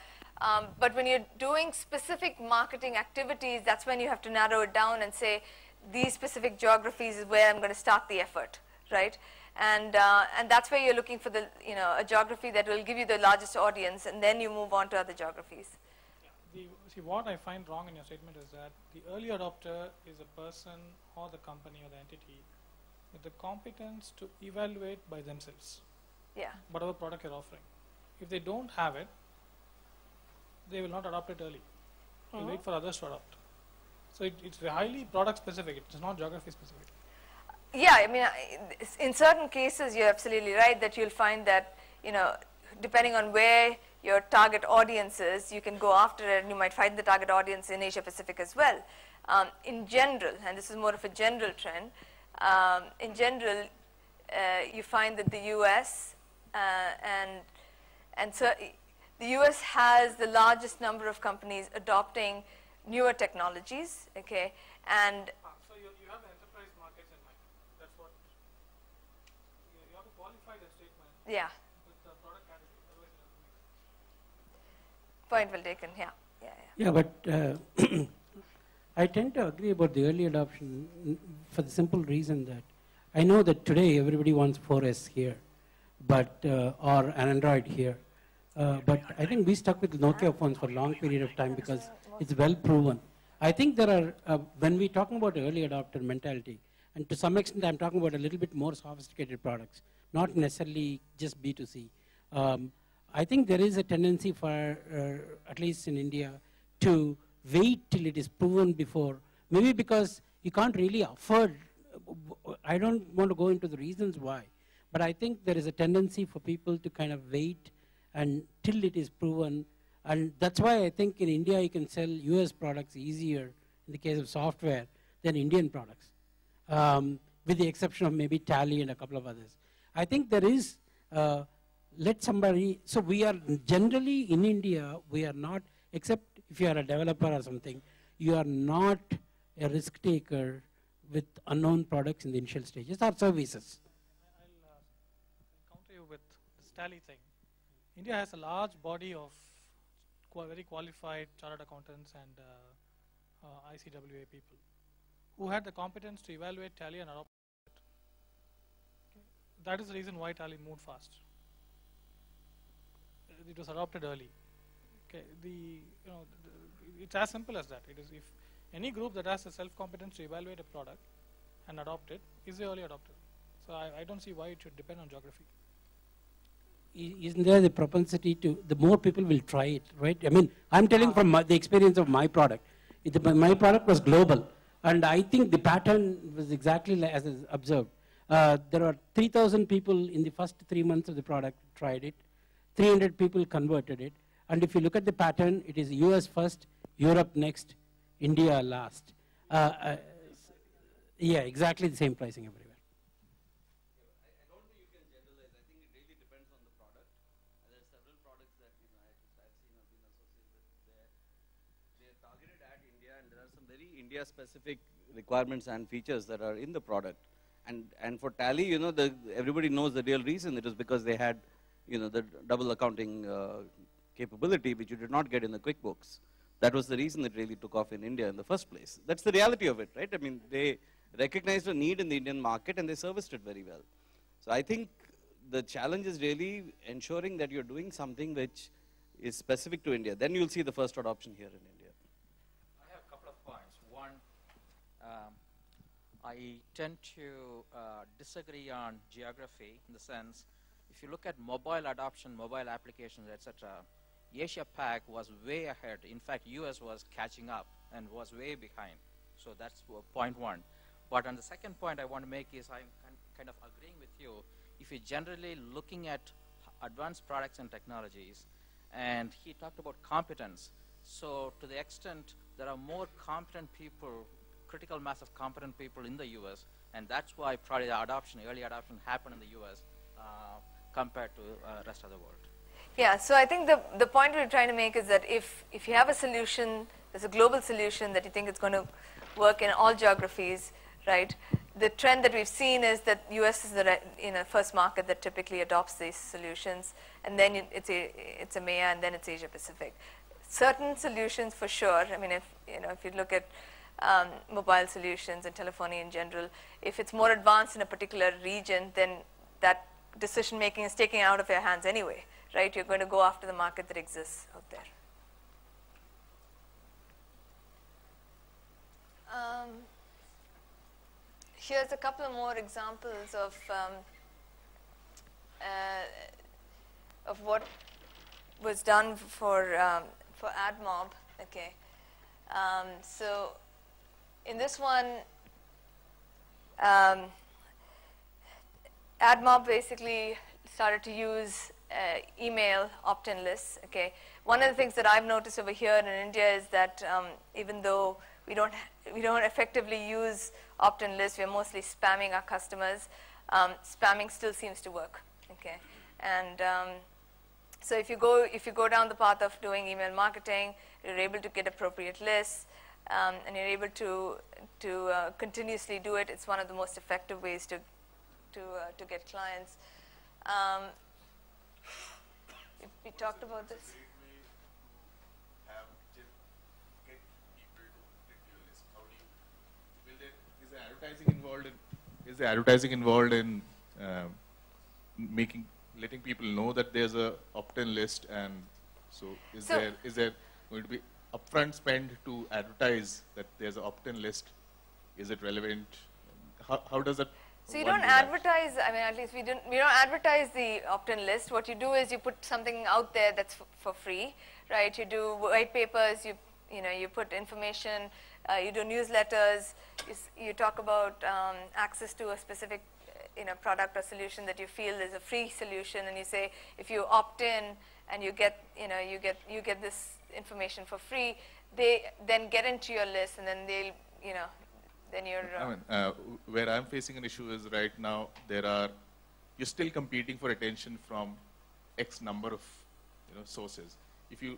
But when you're doing specific marketing activities, that's when you have to narrow it down and say, these specific geographies is where I'm going to start the effort, right? And that's where you're looking for a geography that will give you the largest audience, and then you move on to other geographies. See, what I find wrong in your statement is that the early adopter is a person or the company or the entity with the competence to evaluate by themselves whatever product you're offering. If they don't have it, they will not adopt it early. They'll wait for others to adopt. So it's highly product specific. It's not geography specific. Yeah, I mean, in certain cases, you're absolutely right that you'll find that, depending on where your target audience is, you can go after it, and you might find the target audience in Asia Pacific as well. In general, and this is more of a general trend, in general, you find that the US and so the US has the largest number of companies adopting newer technologies, okay, and So you have the enterprise markets in mind. That's what you have to qualify that statement yeah, with the product category. Otherwise, it doesn't make sense. point well taken. Yeah. Yeah, but I tend to agree about the early adoption for the simple reason that I know that today everybody wants 4S here, but or an Android here. But I think we stuck with Nokia phones for a long period of time because it's well proven. I think there are, when we're talking about early adopter mentality, and to some extent I'm talking about a little bit more sophisticated products, not necessarily just B2C. I think there is a tendency for, at least in India, to wait till it is proven before, maybe because you can't really afford, I don't want to go into the reasons why, but I think there is a tendency for people to kind of wait until it is proven. And that's why I think in India you can sell US products easier in the case of software than Indian products, with the exception of maybe Tally and a couple of others. I think there is, let somebody, so we are generally in India, we are not, except if you are a developer or something, you are not a risk taker with unknown products in the initial stages or services. I'll counter you with this Tally thing. India has a large body of very qualified chartered accountants and ICWA people who had the competence to evaluate Tally and adopt it. Okay. That is the reason why Tally moved fast. It was adopted early. Okay. It's as simple as that. It is if any group that has the self-competence to evaluate a product and adopt it is the early adopter. So I don't see why it should depend on geography. Isn't there the propensity to, the more people will try it, right? I mean, I'm telling from the experience of my product. My product was global, and I think the pattern was exactly as is observed. There are 3,000 people in the first 3 months of the product tried it, 300 people converted it, and if you look at the pattern, it is US first, Europe next, India last. Yeah, exactly the same pricing everywhere. I don't think you can generalize. I think it really depends on the product. And there are several products that I've seen have been associated with. They're targeted at India, and there are some very India-specific requirements and features that are in the product. And for Tally, everybody knows the real reason. It was because they had, the double accounting capability, which you did not get in the QuickBooks. That was the reason it really took off in India in the first place. That's the reality of it, right? I mean, they recognized a need in the Indian market and they serviced it very well. So I think the challenge is really ensuring that you're doing something which is specific to India. Then you'll see the first adoption here in India. I have a couple of points. One, I tend to disagree on geography in the sense, if you look at mobile adoption, mobile applications, etc., Asia Pac was way ahead. In fact, US was catching up and was way behind. So that's point one. But on the second point I want to make is I'm kind of agreeing with you. If you're generally looking at advanced products and technologies, and he talked about competence. So to the extent there are more competent people, critical mass of competent people in the US, and that's why probably the adoption, early adoption happened in the US compared to rest of the world. Yeah, so I think the point we're trying to make is that if you have a solution, there's a global solution that you think it's going to work in all geographies, right? The trend that we've seen is that US is the first market that typically adopts these solutions, and then it's EMEA, and then it's Asia Pacific. Certain solutions for sure. I mean, if you look at mobile solutions and telephony in general, if it's more advanced in a particular region, then that decision making is taken out of your hands anyway, right? You're going to go after the market that exists out there. Here's a couple of more examples of what was done for AdMob. Okay, so in this one, AdMob basically started to use email opt-in lists. Okay, one of the things that I've noticed over here in India is that even though we don't effectively use opt-in lists, we're mostly spamming our customers. Spamming still seems to work. Okay, and so if you go down the path of doing email marketing, you're able to get appropriate lists, and you're able to continuously do it. It's one of the most effective ways to get clients. We talked about this. Is the advertising involved in letting people know that there's a opt-in list, and so is there going to be upfront spend to advertise that there's an opt-in list? Is it relevant? How does that? So you don't advertise. I mean, at least we don't advertise the opt-in list. What you do is you put something out there that's for free, right? You do white papers. You put information. You do newsletters. You talk about access to a specific product or solution that you feel is a free solution, and you say if you opt in and you get this information for free, they then get into your list, and then they'll then you're. Where I'm facing an issue is right now you're still competing for attention from X number of sources. If you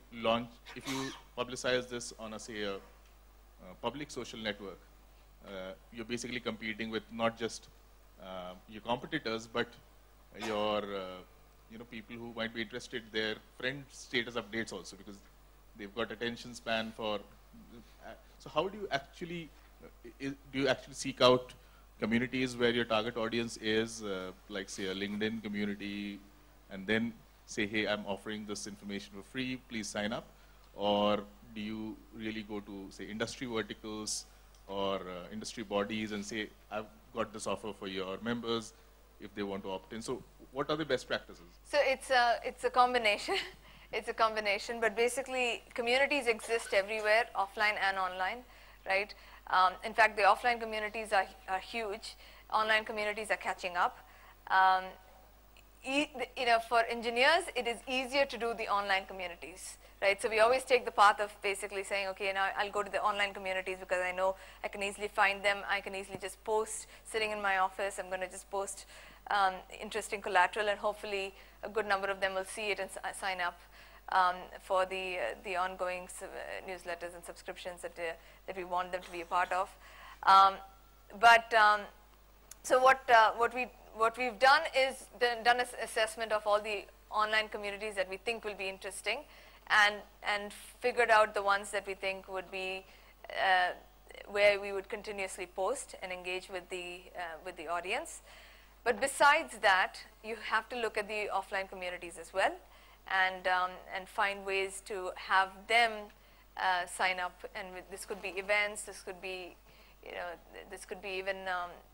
publicize this on a public social network, you're basically competing with not just your competitors, but your people who might be interested, their friend status updates also, because they've got attention span for. So how do you actually seek out communities where your target audience is, like say a LinkedIn community, and then say, hey, I'm offering this information for free, please sign up? Or do you really go to, say, industry verticals or industry bodies and say, I've got this offer for your members if they want to opt in? So what are the best practices? So it's a combination. It's a combination, but basically communities exist everywhere, offline and online, right? In fact, the offline communities are huge. Online communities are catching up. for engineers, it is easier to do the online communities, right? So we always take the path of basically saying, okay, now I'll go to the online communities because I know I can easily find them. I can easily just post, sitting in my office, I'm going to just post interesting collateral, and hopefully a good number of them will see it and sign up for the ongoing newsletters and subscriptions that we want them to be a part of. So what we've done is done an assessment of all the online communities that we think will be interesting, and figured out the ones that we think would be where we would continuously post and engage with the audience. But besides that, you have to look at the offline communities as well, and find ways to have them sign up. And this could be events. This could be, this could be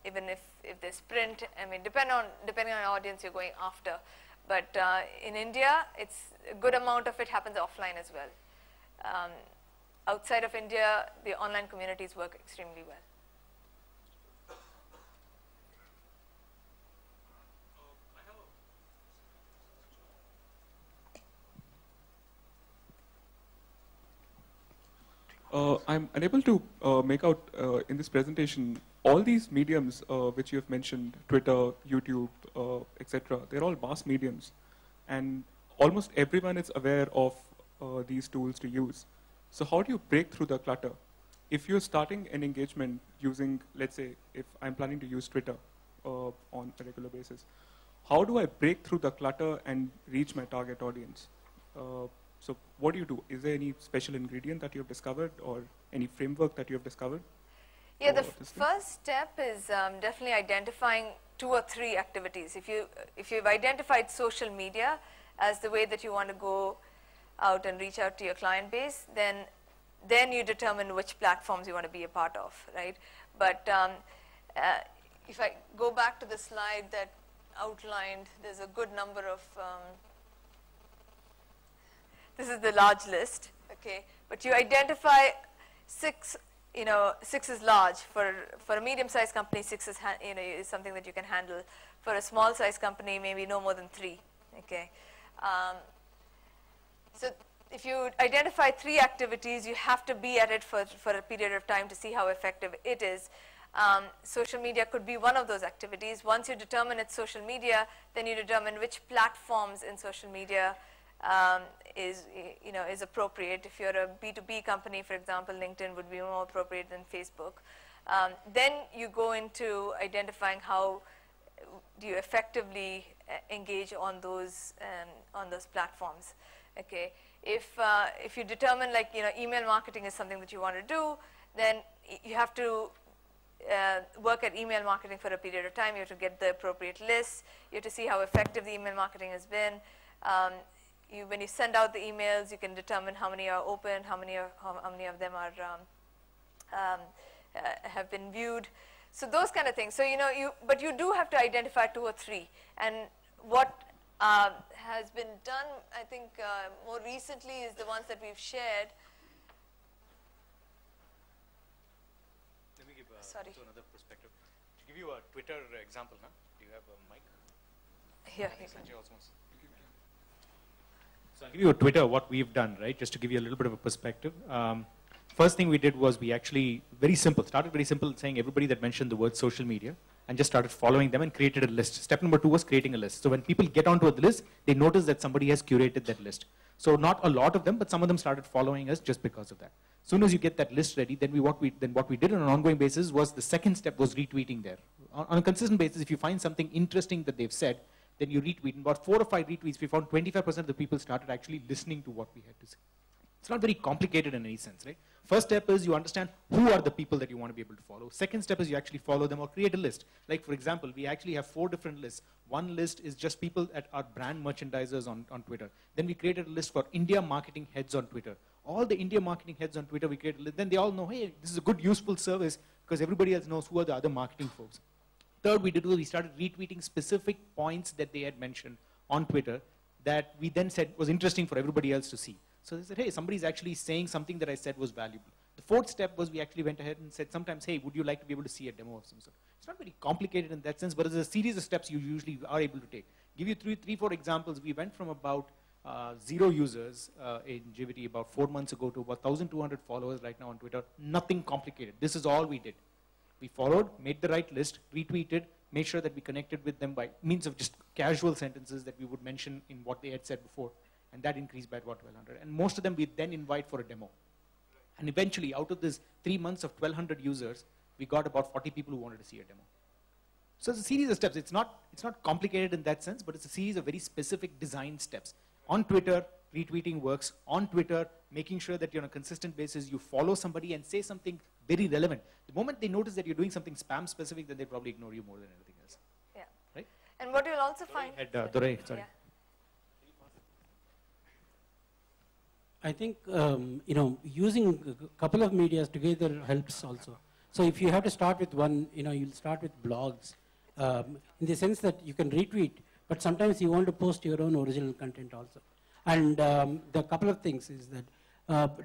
even if there's print. I mean, depending on the audience you're going after. But in India, it's a good amount of it happens offline as well. Outside of India, the online communities work extremely well. I'm unable to make out in this presentation all these mediums which you have mentioned, Twitter, YouTube, etc. They're all mass mediums, and almost everyone is aware of these tools to use. So how do you break through the clutter? If you're starting an engagement using, let's say, if I'm planning to use Twitter on a regular basis, how do I break through the clutter and reach my target audience? So what do you do? Is there any special ingredient that you have discovered, or any framework that you have discovered? Yeah, the first step is definitely identifying 2 or 3 activities. If you've identified social media as the way that you want to go out and reach out to your client base, then you determine which platforms you want to be a part of, right? But if I go back to the slide that outlined, there's a good number of this is the large list, okay? But you identify 6, 6 is large. For a medium-sized company, 6 is, is something that you can handle. For a small-sized company, maybe no more than 3, okay? So if you identify 3 activities, you have to be at it for a period of time to see how effective it is. Social media could be one of those activities. Once you determine it's social media, then you determine which platforms in social media is appropriate. If you're a B2B company, for example, LinkedIn would be more appropriate than Facebook. Then you go into identifying how do you effectively engage on those platforms. Okay, if you determine, like, email marketing is something that you want to do, then you have to work at email marketing for a period of time. You have to get the appropriate lists. You have to see how effective the email marketing has been. When you send out the emails, you can determine how many are open, how many of them are have been viewed. So those kind of things. So but you do have to identify 2 or 3. And what has been done, I think, more recently is the ones that we've shared. Let me give to another perspective. To give you a Twitter example, huh? Do you have a mic? Here. Sanjay also wants. So I'll give you a Twitter, what we've done, right? Just to give you a little bit of a perspective. First thing we did was we actually, started very simple, saying everybody that mentioned the word social media, and just started following them and created a list. Step number 2 was creating a list. So when people get onto the list, they notice that somebody has curated that list. So not a lot of them, but some of them started following us just because of that. As soon as you get that list ready, then what we did on an ongoing basis was the second step was retweeting there. On a consistent basis, if you find something interesting that they've said, then you retweet. In about 4 or 5 retweets, we found 25% of the people started actually listening to what we had to say. It's not very complicated in any sense, right? First step is you understand who are the people that you want to be able to follow. Second step is you actually follow them or create a list. Like, for example, we actually have 4 different lists. One list is just people that are brand merchandisers on Twitter. Then we created a list for India marketing heads on Twitter. All the India marketing heads on Twitter, we created a list. Then they all know, hey, this is a good, useful service, because everybody else knows who are the other marketing folks. Third, we started retweeting specific points that they had mentioned on Twitter that we then said was interesting for everybody else to see. So they said, hey, somebody's actually saying something that I said was valuable. The 4th step was we actually went ahead and said sometimes, hey, would you like to be able to see a demo of some sort? It's not very complicated in that sense, but there's a series of steps you usually are able to take. Give you three, four examples. We went from about 0 users in GVT about 4 months ago to about 1,200 followers right now on Twitter. Nothing complicated. This is all we did. We followed, made the right list, retweeted, made sure that we connected with them by means of just casual sentences that we would mention in what they had said before. And that increased by about 1,200. And most of them we then invite for a demo. And eventually, out of this 3 months of 1,200 users, we got about 40 people who wanted to see a demo. So it's a series of steps. It's not complicated in that sense, but it's a series of very specific design steps. On Twitter, retweeting works. On Twitter, making sure that you're on a consistent basis, you follow somebody and say something very relevant. The moment they notice that you're doing something spam specific, then they probably ignore you more than anything else. Yeah. Right? And what you'll also find... Dorai, sorry. Yeah. I think, using a couple of medias together helps also. So if you have to start with one, you'll start with blogs, in the sense that you can retweet, but sometimes you want to post your own original content also. And the couple of things is that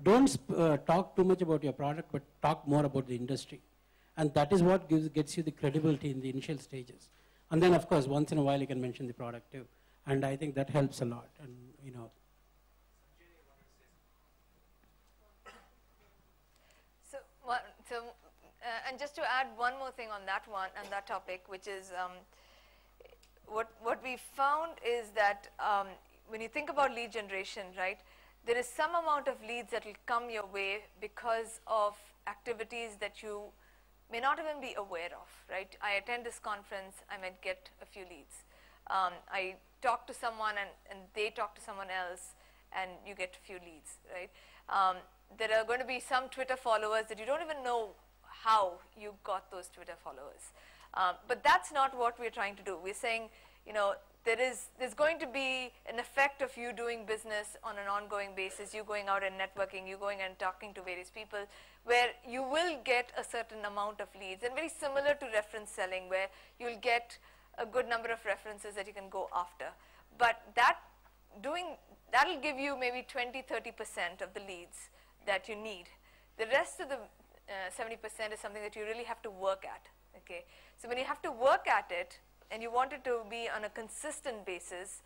don't talk too much about your product, but talk more about the industry. And that is what gets you the credibility in the initial stages. And then, of course, once in a while you can mention the product too. And I think that helps a lot. And and just to add one more thing on that topic, which is what we found is that when you think about lead generation, right, there is some amount of leads that will come your way because of activities that you may not even be aware of, right? I attend this conference, I might get a few leads. I talk to someone and they talk to someone else and you get a few leads, right? There are going to be some Twitter followers that you don't even know how you got those Twitter followers. But that's not what we're trying to do. We're saying, there's going to be an effect of you doing business on an ongoing basis, you going out and networking, you going and talking to various people, where you will get a certain amount of leads. And very similar to reference selling, where you'll get a good number of references that you can go after. But that'll give you maybe 20–30% of the leads that you need. The rest of the 70% is something that you really have to work at. Okay, so when you have to work at it and you want it to be on a consistent basis,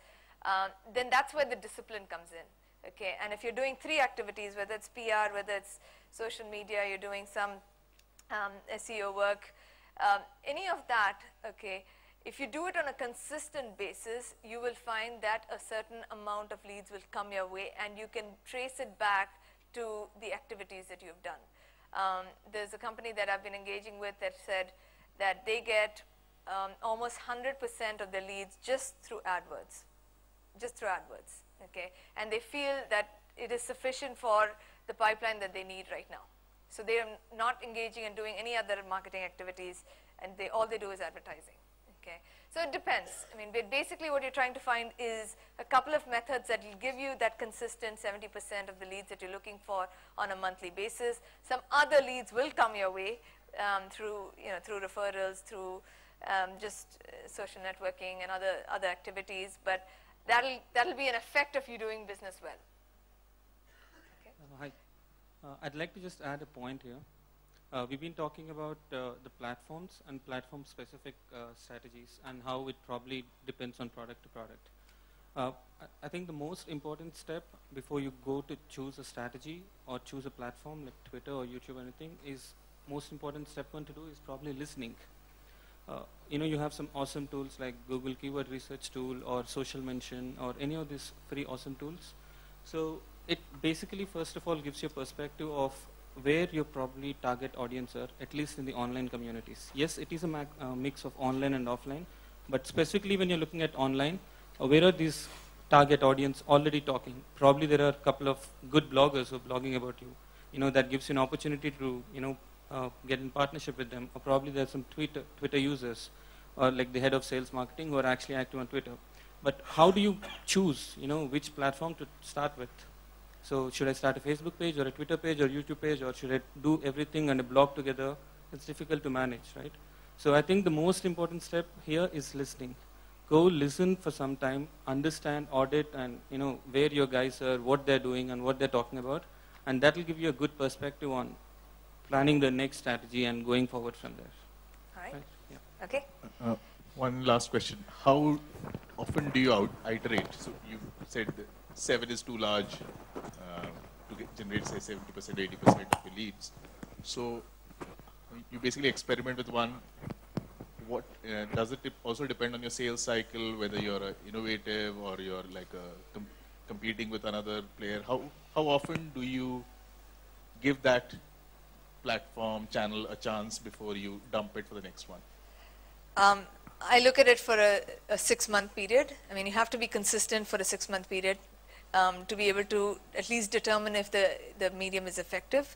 then that's where the discipline comes in. Okay, and if you're doing 3 activities, whether it's PR, whether it's social media, you're doing some SEO work, any of that, okay, if you do it on a consistent basis, you will find that a certain amount of leads will come your way and you can trace it back to the activities that you've done. There's a company that I've been engaging with that said that they get almost 100% of their leads just through AdWords, okay? And they feel that it is sufficient for the pipeline that they need right now. So they are not engaging in doing any other marketing activities, and all they do is advertising. Okay. So it depends. I mean, basically what you're trying to find is a couple of methods that will give you that consistent 70% of the leads that you're looking for on a monthly basis. Some other leads will come your way through referrals, through just social networking and other activities, but that'll be an effect of you doing business well. Okay. Hi. I'd like to just add a point here. We've been talking about the platforms and platform-specific strategies and how it probably depends on product to product. I think the most important step before you go to choose a strategy or choose a platform like Twitter or YouTube or anything is most important step one to do is probably listening. You have some awesome tools like Google Keyword Research Tool or Social Mention or any of these free awesome tools. So it basically first of all gives you a perspective of where your probably target audience are, at least in the online communities. Yes, it is a mix of online and offline, but specifically when you're looking at online, where are these target audience already talking? Probably there are a couple of good bloggers who are blogging about you. That gives you an opportunity to, get in partnership with them. Or probably there's some Twitter users, or like the head of sales marketing who are actually active on Twitter. But how do you choose, which platform to start with? So should I start a Facebook page or a Twitter page or YouTube page, or should I do everything and a blog together? It's difficult to manage, right? So I think the most important step here is listening. Go listen for some time, understand, audit, and where your guys are, what they're doing, and what they're talking about, and that will give you a good perspective on planning the next strategy and going forward from there. All right. Yeah. Okay. One last question. How often do you iterate? So you said that 7 is too large to generate, say, 70%, 80% of your leads. So you basically experiment with one. What does it also depend on your sales cycle, whether you're innovative or you're like competing with another player? How often do you give that platform channel a chance before you dump it for the next one? I look at it for a 6-month period. I mean, you have to be consistent for a 6-month period to be able to at least determine if the medium is effective.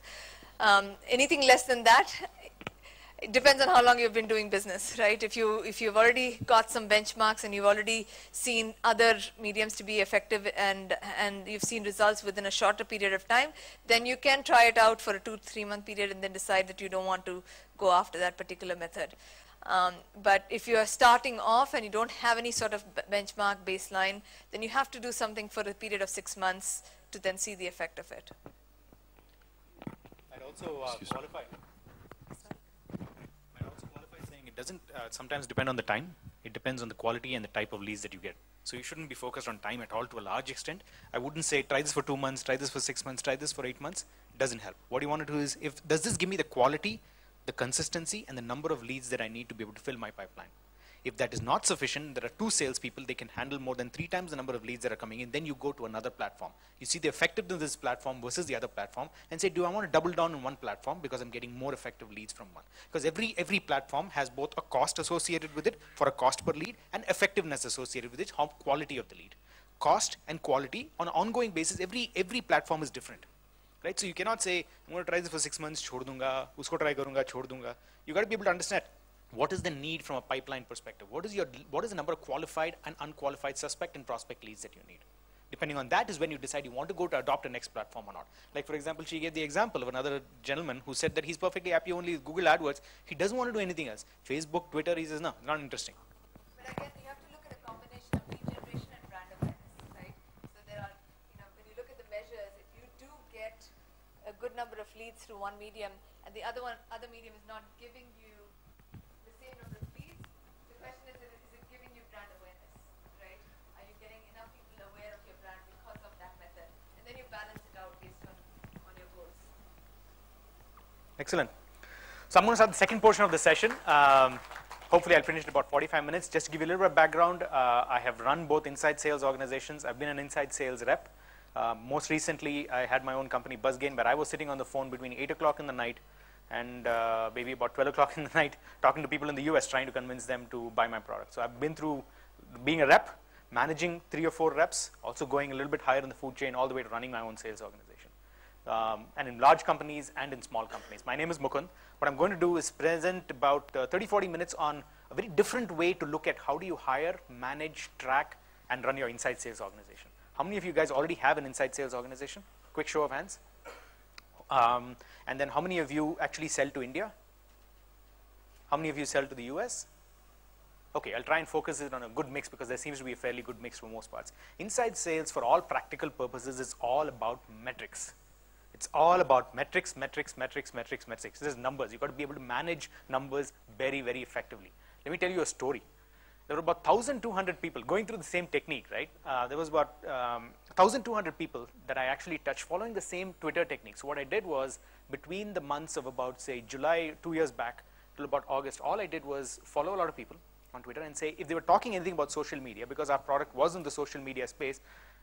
Anything less than that, it depends on how long you've been doing business, right? If you've already got some benchmarks and you've already seen other mediums to be effective and you've seen results within a shorter period of time, then you can try it out for a 2-3 month period and then decide that you don't want to go after that particular method. But if you are starting off and you don't have any sort of benchmark baseline, then you have to do something for a period of 6 months to then see the effect of it. I'd also qualify. It doesn't sometimes depend on the time. It depends on the quality and the type of leads that you get. So you shouldn't be focused on time at all to a large extent. I wouldn't say try this for 2 months, try this for 6 months, try this for 8 months. It doesn't help. What you want to do is, does this give me the quality, the consistency, and the number of leads that I need to be able to fill my pipeline? If that is not sufficient, there are 2 salespeople, they can handle more than 3 times the number of leads that are coming in, then you go to another platform. You see the effectiveness of this platform versus the other platform and say, do I want to double down on one platform because I'm getting more effective leads from one? Because every platform has both a cost associated with it for a cost per lead and effectiveness associated with it, how quality of the lead. Cost and quality on an ongoing basis, every platform is different. Right? So you cannot say, I'm going to try this for 6 months, chhod dunga, usko try karunga, chhod dunga. You got to be able to understand what is the need from a pipeline perspective. What is the number of qualified and unqualified suspect and prospect leads that you need? Depending on that is when you decide you want to go to adopt a next platform or not. Like for example, she gave the example of another gentleman who said that he's perfectly happy only with Google AdWords. He doesn't want to do anything else. Facebook, Twitter, he says, no, not interesting. But again, you have to look at a combination of lead generation and brand awareness, right? So there are, when you look at the measures, if you do get a good number of leads through one medium and the other medium is not giving you the same number of leads, the question is it giving you brand awareness, right? Are you getting enough people aware of your brand because of that method? And then you balance it out based on your goals. Excellent. So I'm going to start the second portion of the session. Hopefully I'll finish in about 45 minutes. Just to give you a little bit of background, I have run both inside sales organizations. I've been an inside sales rep. Most recently, I had my own company, BuzzGain, where I was sitting on the phone between 8 o'clock in the night and maybe about 12 o'clock in the night, talking to people in the US, trying to convince them to buy my product. So I've been through being a rep, managing 3 or 4 reps, also going a little bit higher in the food chain, all the way to running my own sales organization. And in large companies and in small companies. My name is Mukund. What I'm going to do is present about 30-40 minutes on a very different way to look at how do you hire, manage, track, and run your inside sales organization. How many of you guys already have an inside sales organization? Quick show of hands. And then how many of you actually sell to India? How many of you sell to the US? Okay, I'll try and focus it on a good mix because there seems to be a fairly good mix for most parts. Inside sales, for all practical purposes, is all about metrics. It's all about metrics, metrics, metrics, metrics, metrics. This is numbers. You've got to be able to manage numbers very, very effectively. Let me tell you a story. There were about 1,200 people going through the same technique, right? There was about 1,200 people that I actually touched following the same Twitter technique. So what I did was, between the months of about, say, July 2 years back till about August, all I did was follow a lot of people on Twitter and say, if they were talking anything about social media, because our product was in the social media space,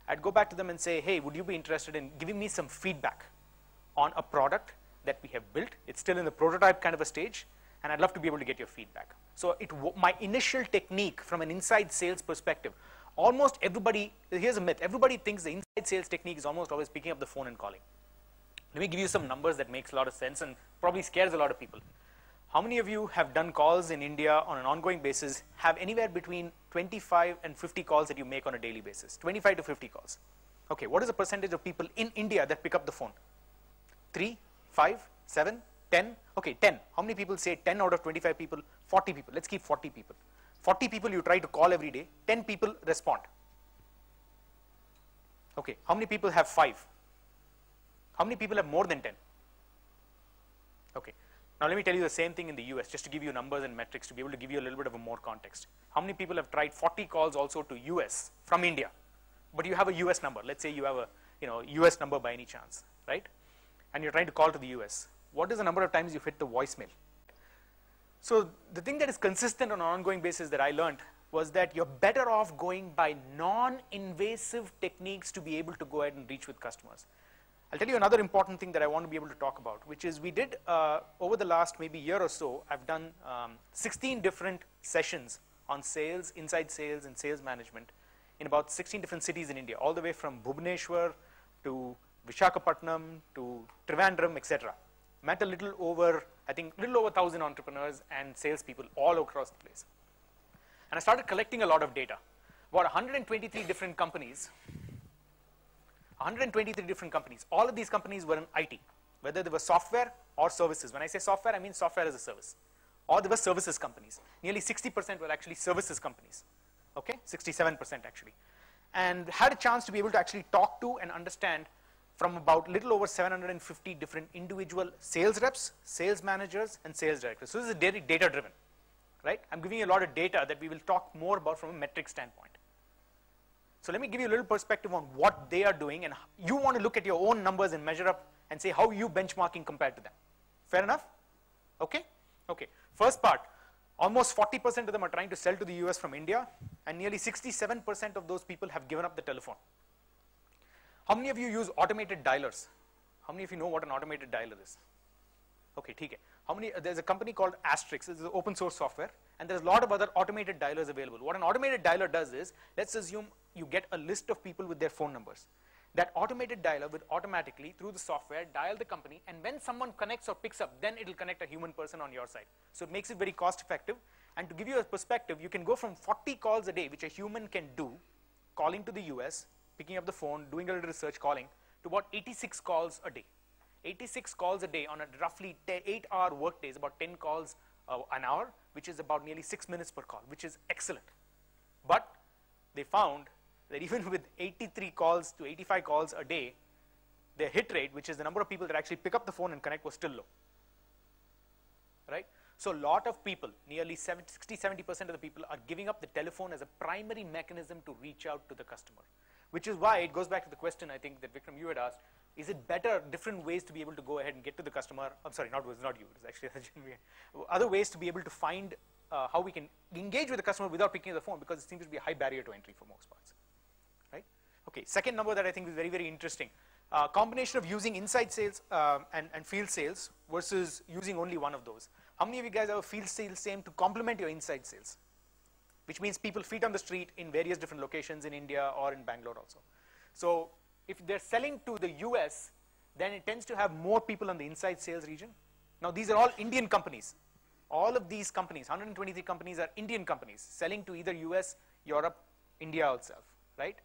I'd go back to them and say, hey, would you be interested in giving me some feedback on a product that we have built? It's still in the prototype kind of a stage, and I'd love to be able to get your feedback. So my initial technique from an inside sales perspective, almost everybody, here's a myth, everybody thinks the inside sales technique is almost always picking up the phone and calling. Let me give you some numbers that makes a lot of sense and probably scares a lot of people. How many of you have done calls in India on an ongoing basis, have anywhere between 25 and 50 calls that you make on a daily basis? 25 to 50 calls. Okay, what is the percentage of people in India that pick up the phone? 3, 5, 7, 10? Okay, 10. How many people say 10 out of 25 people? 40 people. Let's keep 40 people. 40 people you try to call every day. 10 people respond. Okay, how many people have 5? How many people have more than 10? Okay, Now let me tell you the same thing in the US, just to give you numbers and metrics, to be able to give you a little bit of a more context. How many people have tried 40 calls also to US from India, but you have a US number? Let's say you have a US number by any chance, right? And you're trying to call to the US. What is the number of times you've hit the voicemail? So the thing that is consistent on an ongoing basis that I learned was that you're better off going by non-invasive techniques to be able to go ahead and reach with customers. I'll tell you another important thing that I want to be able to talk about, which is we did, over the last maybe year or so, I've done 16 different sessions on sales, inside sales, and sales management in about 16 different cities in India, all the way from Bhubaneswar to Visakhapatnam to Trivandrum, etc. Met a little over, I think, little over 1,000 entrepreneurs and salespeople all across the place. And I started collecting a lot of data. About 123 different companies, all of these companies were in IT, whether they were software or services. When I say software, I mean software as a service. Or they were services companies. Nearly 60% were actually services companies. Okay, 67% actually. And had a chance to be able to actually talk to and understand from about little over 750 different individual sales reps, sales managers, and sales directors. So this is very data driven, right? I'm giving you a lot of data that we will talk more about from a metric standpoint. So let me give you a little perspective on what they are doing, and you want to look at your own numbers and measure up and say how you benchmarking compared to them. Fair enough? Okay? Okay. First part, almost 40% of them are trying to sell to the US from India, and nearly 67% of those people have given up the telephone. How many of you use automated dialers? How many of you know what an automated dialer is? Okay, okay. How many? There's a company called Asterix. This is open source software, and there's a lot of other automated dialers available. What an automated dialer does is, let's assume you get a list of people with their phone numbers. That automated dialer will automatically, through the software, dial the company, and when someone connects or picks up, then it will connect a human person on your side. So it makes it very cost effective. And to give you a perspective, you can go from 40 calls a day, which a human can do, calling to the US, picking up the phone, doing a little research, calling, to about 86 calls a day. 86 calls a day on a roughly 8-hour work day is about 10 calls an hour, which is about nearly 6 minutes per call, which is excellent. But they found that even with 83 calls to 85 calls a day, their hit rate, which is the number of people that actually pick up the phone and connect, was still low. Right? So a lot of people, nearly 60-70% of the people are giving up the telephone as a primary mechanism to reach out to the customer. Which is why it goes back to the question, I think, that Vikram, you had asked, is it better, different ways to be able to go ahead and get to the customer? I'm sorry, not you, it's actually other ways to be able to find how we can engage with the customer without picking up the phone, because it seems to be a high barrier to entry for most parts. Right? Okay, second number that I think is very, very interesting. Combination of using inside sales and field sales versus using only one of those. How many of you guys have a field sales team to complement your inside sales? Which means people feet on the street in various different locations in India or in Bangalore also. So if they're selling to the US, then it tends to have more people on the inside sales region. Now these are all Indian companies. All of these companies, 123 companies, are Indian companies selling to either US, Europe, India itself, right?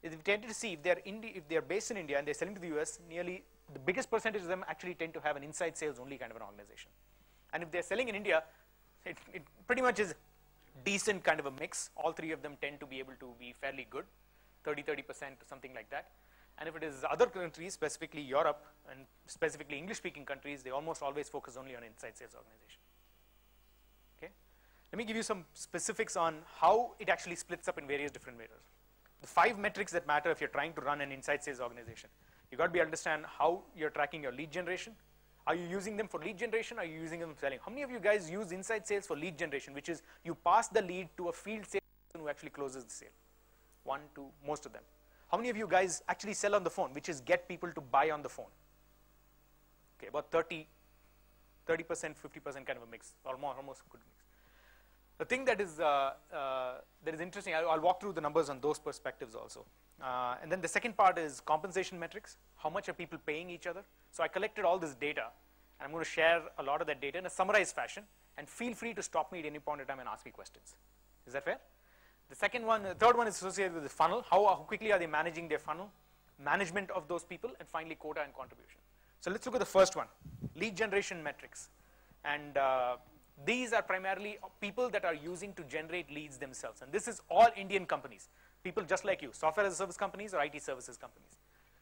We tend to see if they're based in India and they're selling to the US, nearly the biggest percentage of them actually tend to have an inside sales only kind of an organization. And if they're selling in India, it pretty much is decent kind of a mix. All three of them tend to be able to be fairly good, 30% or something like that. And if it is other countries, specifically Europe and specifically English-speaking countries, they almost always focus only on inside sales organization. Okay? Let me give you some specifics on how it actually splits up in various different ways. The 5 metrics that matter if you're trying to run an inside sales organization. You've got to understand how you're tracking your lead generation. Are you using them for lead generation? Are you using them for selling? How many of you guys use inside sales for lead generation, which is you pass the lead to a field sales person who actually closes the sale? 1, 2, most of them. How many of you guys actually sell on the phone, which is get people to buy on the phone? Okay, about 30%, 50% kind of a mix, almost a good mix. The thing that is interesting, I'll walk through the numbers on those perspectives also. And then the second part is compensation metrics. How much are people paying each other? So I collected all this data, and I'm going to share a lot of that data in a summarized fashion, and feel free to stop me at any point in time and ask me questions. Is that fair? The third one is associated with the funnel. How quickly are they managing their funnel? Management of those people, and finally quota and contribution. So let's look at the first one, lead generation metrics. And these are primarily people that are using to generate leads themselves. And this is all Indian companies, people just like you, software as a service companies or IT services companies.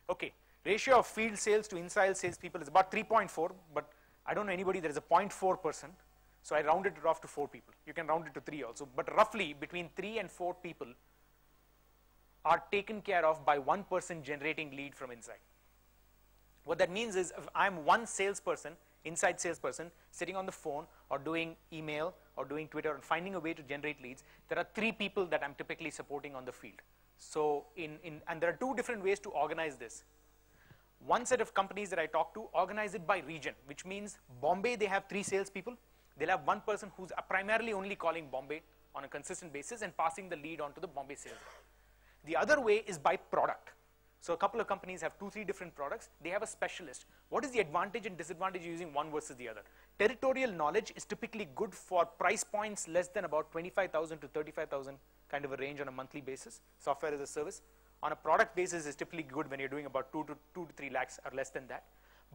Okay, ratio of field sales to inside sales people is about 3.4, but I don't know anybody that is a 0.4 person, so I rounded it off to 4 people. You can round it to 3 also, but roughly between 3 and 4 people are taken care of by one person generating lead from inside. What that means is if I'm one salesperson, inside salesperson, sitting on the phone or doing email or doing Twitter and finding a way to generate leads, there are 3 people that I'm typically supporting on the field. So and there are 2 different ways to organize this. One set of companies that I talk to organize it by region, which means Bombay, they have 3 salespeople. They'll have one person who's primarily only calling Bombay on a consistent basis and passing the lead on to the Bombay sales rep. The other way is by product. So a couple of companies have 2-3 different products. They have a specialist. What is the advantage and disadvantage using one versus the other? Territorial knowledge is typically good for price points less than about 25,000 to 35,000 kind of a range on a monthly basis. Software as a service. On a product basis is typically good when you're doing about 2 to 3 lakhs or less than that.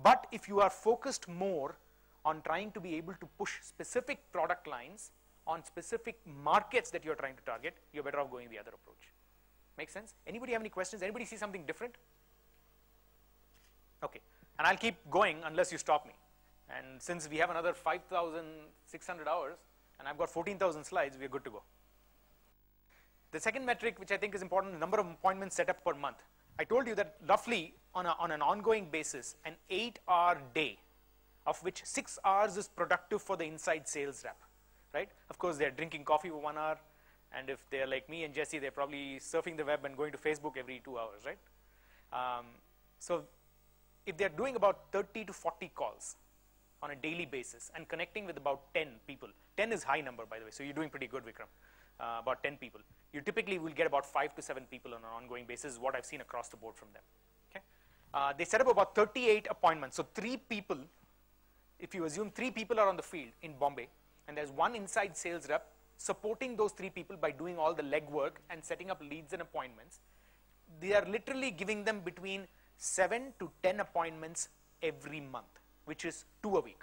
But if you are focused more on trying to be able to push specific product lines on specific markets that you're trying to target, you're better off going the other approach. Make sense? Anybody have any questions? Anybody see something different? Okay, and I'll keep going unless you stop me. And since we have another 5,600 hours and I've got 14,000 slides, we're good to go. The second metric, which I think is important, the number of appointments set up per month. I told you that roughly on an ongoing basis, an 8-hour day, of which 6 hours is productive for the inside sales rep, right? Of course, they're drinking coffee for 1 hour. And if they're like me and Jesse, they're probably surfing the web and going to Facebook every 2 hours, right? So if they're doing about 30 to 40 calls on a daily basis and connecting with about 10 people, 10 is high number, by the way, so you're doing pretty good, Vikram, about 10 people. You typically will get about 5 to 7 people on an ongoing basis, is what I've seen across the board from them, okay? They set up about 38 appointments. So 3 people, if you assume 3 people are on the field in Bombay, and there's one inside sales rep supporting those 3 people by doing all the legwork and setting up leads and appointments, they are literally giving them between 7 to 10 appointments every month, which is 2 a week.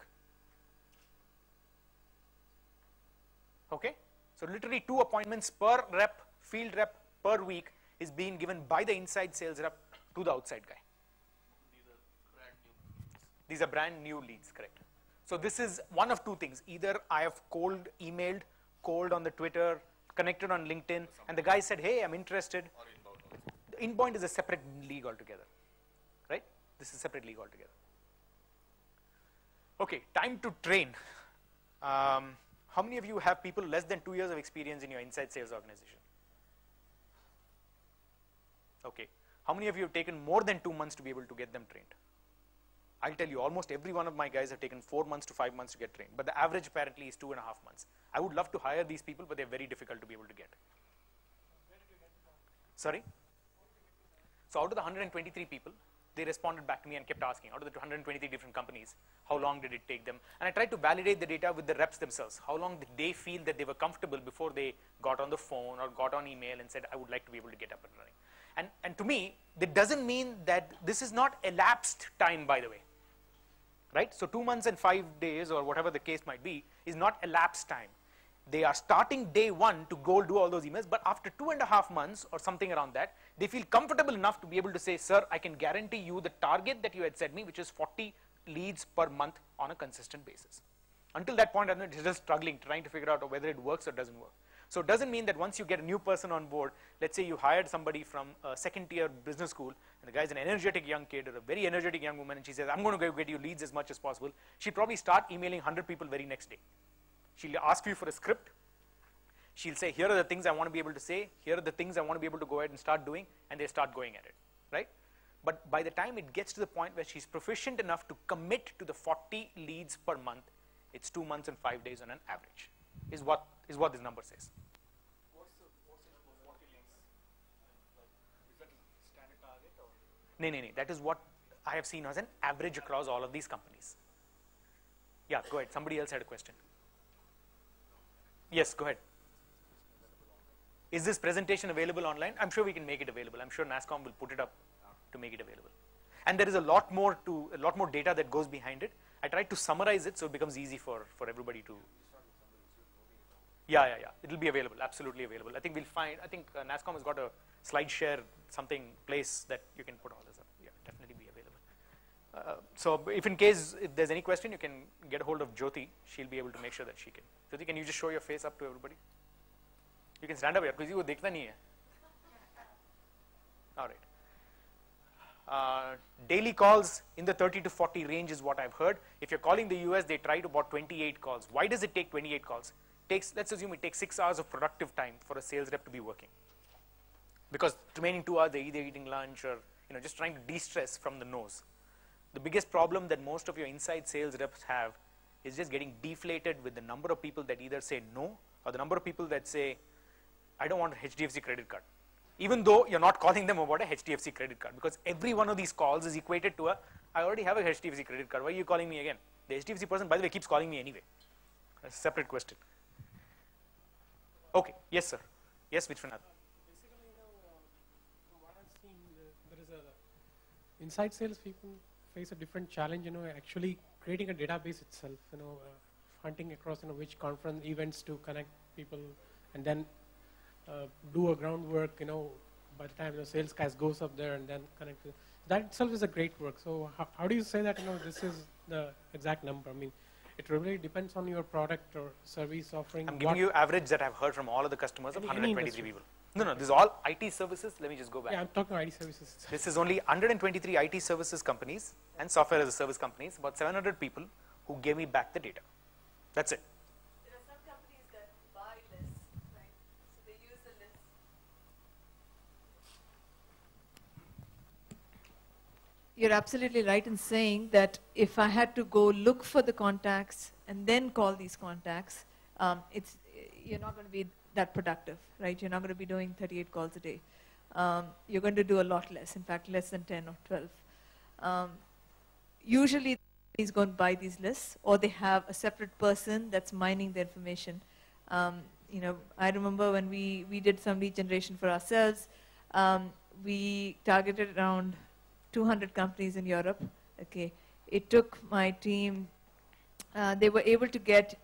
Okay? So literally 2 appointments per rep, field rep per week is being given by the inside sales rep to the outside guy. These are brand new leads, correct. So this is one of 2 things. Either I have cold emailed, cold on the Twitter, connected on LinkedIn, and the guy said, hey, I'm interested. Or inbound also. Inbound is a separate league altogether, right? This is a separate league altogether. Okay, time to train. How many of you have people less than 2 years of experience in your inside sales organization? Okay. How many of you have taken more than 2 months to be able to get them trained? I'll tell you, almost every one of my guys have taken 4 months to 5 months to get trained, but the average apparently is 2.5 months. I would love to hire these people, but they're very difficult to be able to get. Sorry? So out of the 123 people, they responded back to me and kept asking, out of the 123 different companies, how long did it take them? And I tried to validate the data with the reps themselves. How long did they feel that they were comfortable before they got on the phone or got on email and said, I would like to be able to get up and running. And to me, that doesn't mean that this is not elapsed time, by the way. Right? So 2 months and 5 days or whatever the case might be is not elapsed time. They are starting day 1 to go do all those emails, but after 2.5 months or something around that, they feel comfortable enough to be able to say, sir, I can guarantee you the target that you had set me, which is 40 leads per month on a consistent basis. Until that point, I'm just struggling, trying to figure out whether it works or doesn't work. So it doesn't mean that once you get a new person on board, let's say you hired somebody from a 2nd tier business school, and the guy's an energetic young kid or a very energetic young woman, and she says, I'm going to go get you leads as much as possible. She'll probably start emailing 100 people very next day. She'll ask you for a script. She'll say, here are the things I want to be able to say. Here are the things I want to be able to go ahead and start doing, and they start going at it, right? But by the time it gets to the point where she's proficient enough to commit to the 40 leads per month, it's 2 months and 5 days on an average, is what this number says. What's the number of 40 leads? Is that a standard target or? No. That is what I have seen as an average across all of these companies. Yeah, go ahead. Somebody else had a question. Yes, go ahead. Is this presentation available online? I'm sure we can make it available. I'm sure NASSCOM will put it up to make it available. And there is a lot more data that goes behind it. I tried to summarize it so it becomes easy for everybody to. Yeah. It'll be available, absolutely available. I think NASSCOM has got a slide share place that you can put all this up. Yeah, definitely be available. So if in case if there's any question, you can get a hold of Jyoti. She'll be able to make sure that she can. Jyoti, can you just show your face up to everybody? You can stand up here because you देखता नहीं है. All right. Daily calls in the 30 to 40 range is what I've heard. If you're calling the US, they try to about 28 calls. Why does it take 28 calls? Let's assume it takes 6 hours of productive time for a sales rep to be working. Because remaining 2 hours, they're either eating lunch or just trying to de-stress from the nose. The biggest problem that most of your inside sales reps have is just getting deflated with the number of people that either say no or the number of people that say, I don't want a HDFC credit card. Even though you're not calling them about a HDFC credit card, because every one of these calls is equated to I already have a HDFC credit card, why are you calling me again? The HDFC person, by the way, keeps calling me anyway. That's a separate question. Okay, yes sir. Yes, Vishwanath. Basically, from what I've seen, there is inside sales people face a different challenge, actually creating a database itself, hunting across, which conference events to connect people, and then do a groundwork, by the time the sales guys goes up there and then connect to, that itself is a great work. So how do you say that, this is the exact number? I mean, it really depends on your product or service offering. I'm giving you average that I've heard from all of the customers of 123 people. No, this is all IT services. Let me just go back. Yeah, I'm talking IT services. This is only 123 IT services companies and software as a service companies, about 700 people who gave me back the data. That's it. There are some companies that buy lists, right? So they use the list. You're absolutely right in saying that if I had to go look for the contacts and then call these contacts, you're not going to be that productive, right? You're not going to be doing 38 calls a day. You're going to do a lot less, in fact, less than 10 or 12. Usually, companies go and buy these lists, or they have a separate person that's mining the information. I remember when we did some lead generation for ourselves, we targeted around 200 companies in Europe. Okay, it took my team, they were able to get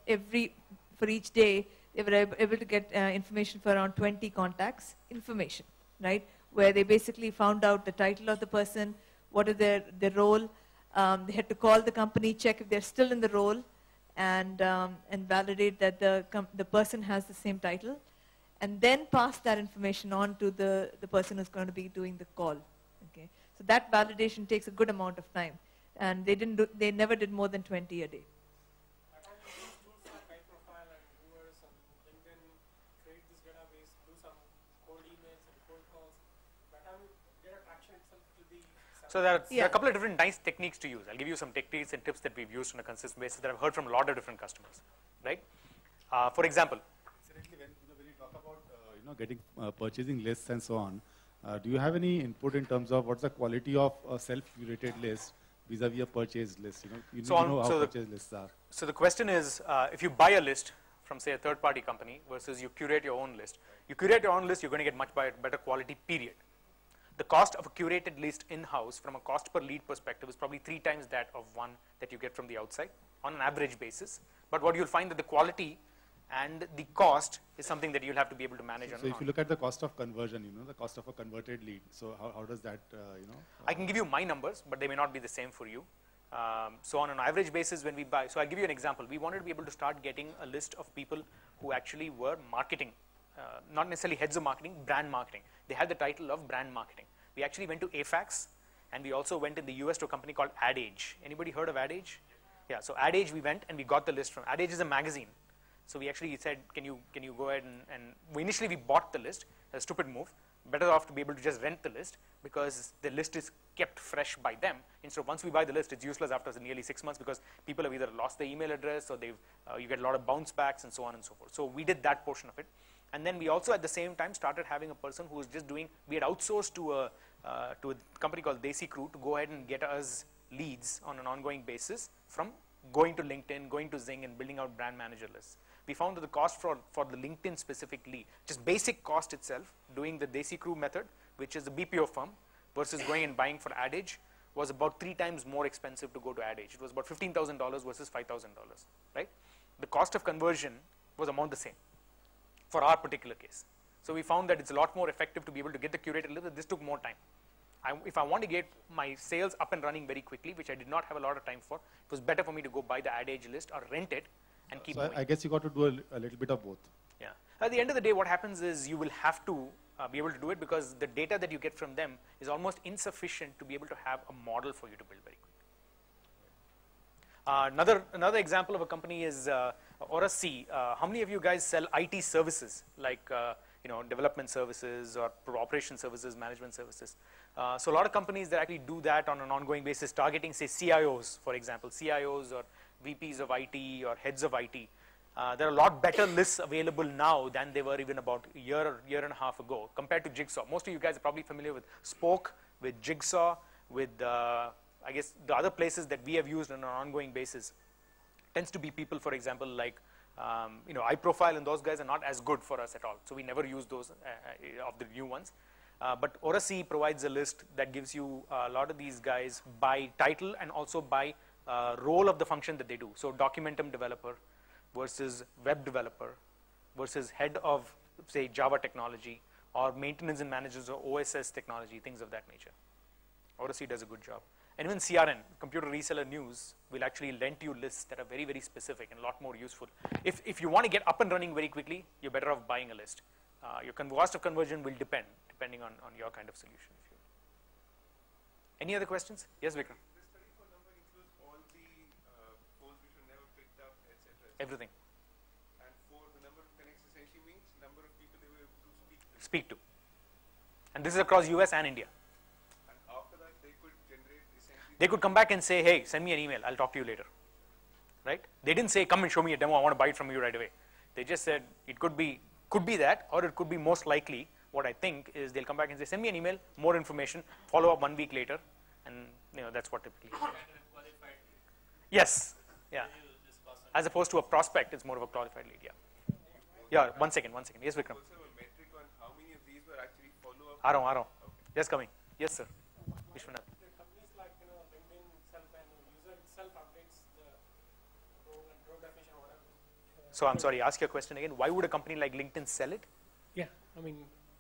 for each day, they were able to get information for around 20 contacts, information, right? Where they basically found out the title of the person, what is their role. They had to call the company, check if they're still in the role, and validate that the person has the same title, and then pass that information on to the person who's going to be doing the call. Okay, so that validation takes a good amount of time, and they never did more than 20 a day. So there are a couple of different nice techniques to use. I'll give you some techniques and tips that we've used on a consistent basis that I've heard from a lot of different customers, right? For example, when you talk about getting purchasing lists and so on, do you have any input in terms of what's the quality of a self-curated list vis-a-vis a purchase list? You know how purchase lists are. So the question is, if you buy a list from, say, a third-party company versus you curate your own list. You curate your own list, you're going to get much better quality, period. The cost of a curated list in-house from a cost per lead perspective is probably 3 times that of one that you get from the outside on an average basis. But what you'll find that the quality and the cost is something that you'll have to be able to manage. So if you look at the cost of conversion, the cost of a converted lead, so how does that, I can give you my numbers, but they may not be the same for you. So on an average basis when we buy, so I'll give you an example. We wanted to be able to start getting a list of people who actually were marketing, not necessarily heads of marketing, brand marketing. They had the title of brand marketing. We actually went to AFAX, and we also went in the US to a company called AdAge. Anybody heard of AdAge? Yeah, so AdAge we went and we got the list from, AdAge is a magazine. So we actually said, can you go ahead and initially we bought the list, a stupid move. Better off to be able to just rent the list because the list is kept fresh by them. Instead of once we buy the list, it's useless after nearly 6 months because people have either lost their email address or you get a lot of bounce backs and so on and so forth. So we did that portion of it. And then we also at the same time started having a person who was just doing, we had outsourced to a company called Desi Crew to go ahead and get us leads on an ongoing basis from going to LinkedIn, going to Zing and building out brand manager lists. We found that the cost for the LinkedIn specific lead, just basic cost itself, doing the Desi Crew method, which is a BPO firm, versus going and buying for AdAge, was about 3 times more expensive to go to AdAge. It was about $15,000 versus $5,000, right? The cost of conversion was about the same for our particular case. So we found that it's a lot more effective to be able to get the curated list. This took more time. if I want to get my sales up and running very quickly, which I did not have a lot of time for, it was better for me to go buy the ad age list or rent it and keep going. I guess you got to do a little bit of both. Yeah. At the end of the day, what happens is you will have to be able to do it because the data that you get from them is almost insufficient to be able to have a model for you to build very quickly. Another example of a company is Oracy. How many of you guys sell IT services like development services or operation services, management services? So a lot of companies that actually do that on an ongoing basis, targeting say CIOs, for example, CIOs or VPs of IT or heads of IT. There are a lot better lists available now than they were even about a year and a half ago compared to Jigsaw. Most of you guys are probably familiar with Spoke, with Jigsaw, with I guess the other places that we have used on an ongoing basis. Tends to be people, for example, like iProfile, and those guys are not as good for us at all. So we never use those of the new ones. But Oracy provides a list that gives you a lot of these guys by title and also by role of the function that they do. So Documentum developer versus web developer versus head of, say, Java technology or maintenance and managers of OSS technology, things of that nature. Oracy does a good job. And even CRN, Computer Reseller News, will actually lend you lists that are very, very specific and a lot more useful. If you want to get up and running very quickly, you're better off buying a list. Your cost of conversion will depending on your kind of solution. Any other questions? Yes, Vikram? This 34 number includes all the phones which were never picked up, etc. Everything. And for the number of connects essentially means number of people they were able to speak to. And this is across US and India. And after that, they could generate essentially. They could come back and say, hey, send me an email, I'll talk to you later. Right? They didn't say, come and show me a demo, I want to buy it from you right away. They just said, it could be that, or it could be most likely, what I think is they'll come back and say, send me an email, more information, follow up 1 week later, and that's what typically happens. Yes, yeah. As opposed to a prospect, it's more of a qualified lead, yeah. Yeah, one second. Yes, Vikram. Also a metric on how many of these were actually follow-up? Aaron. Okay. Just coming. Yes, sir. Vishwanath. The companies like LinkedIn itself and user itself updates the role definition or whatever. So I'm sorry, ask your question again. Why would a company like LinkedIn sell it? Yeah, I mean,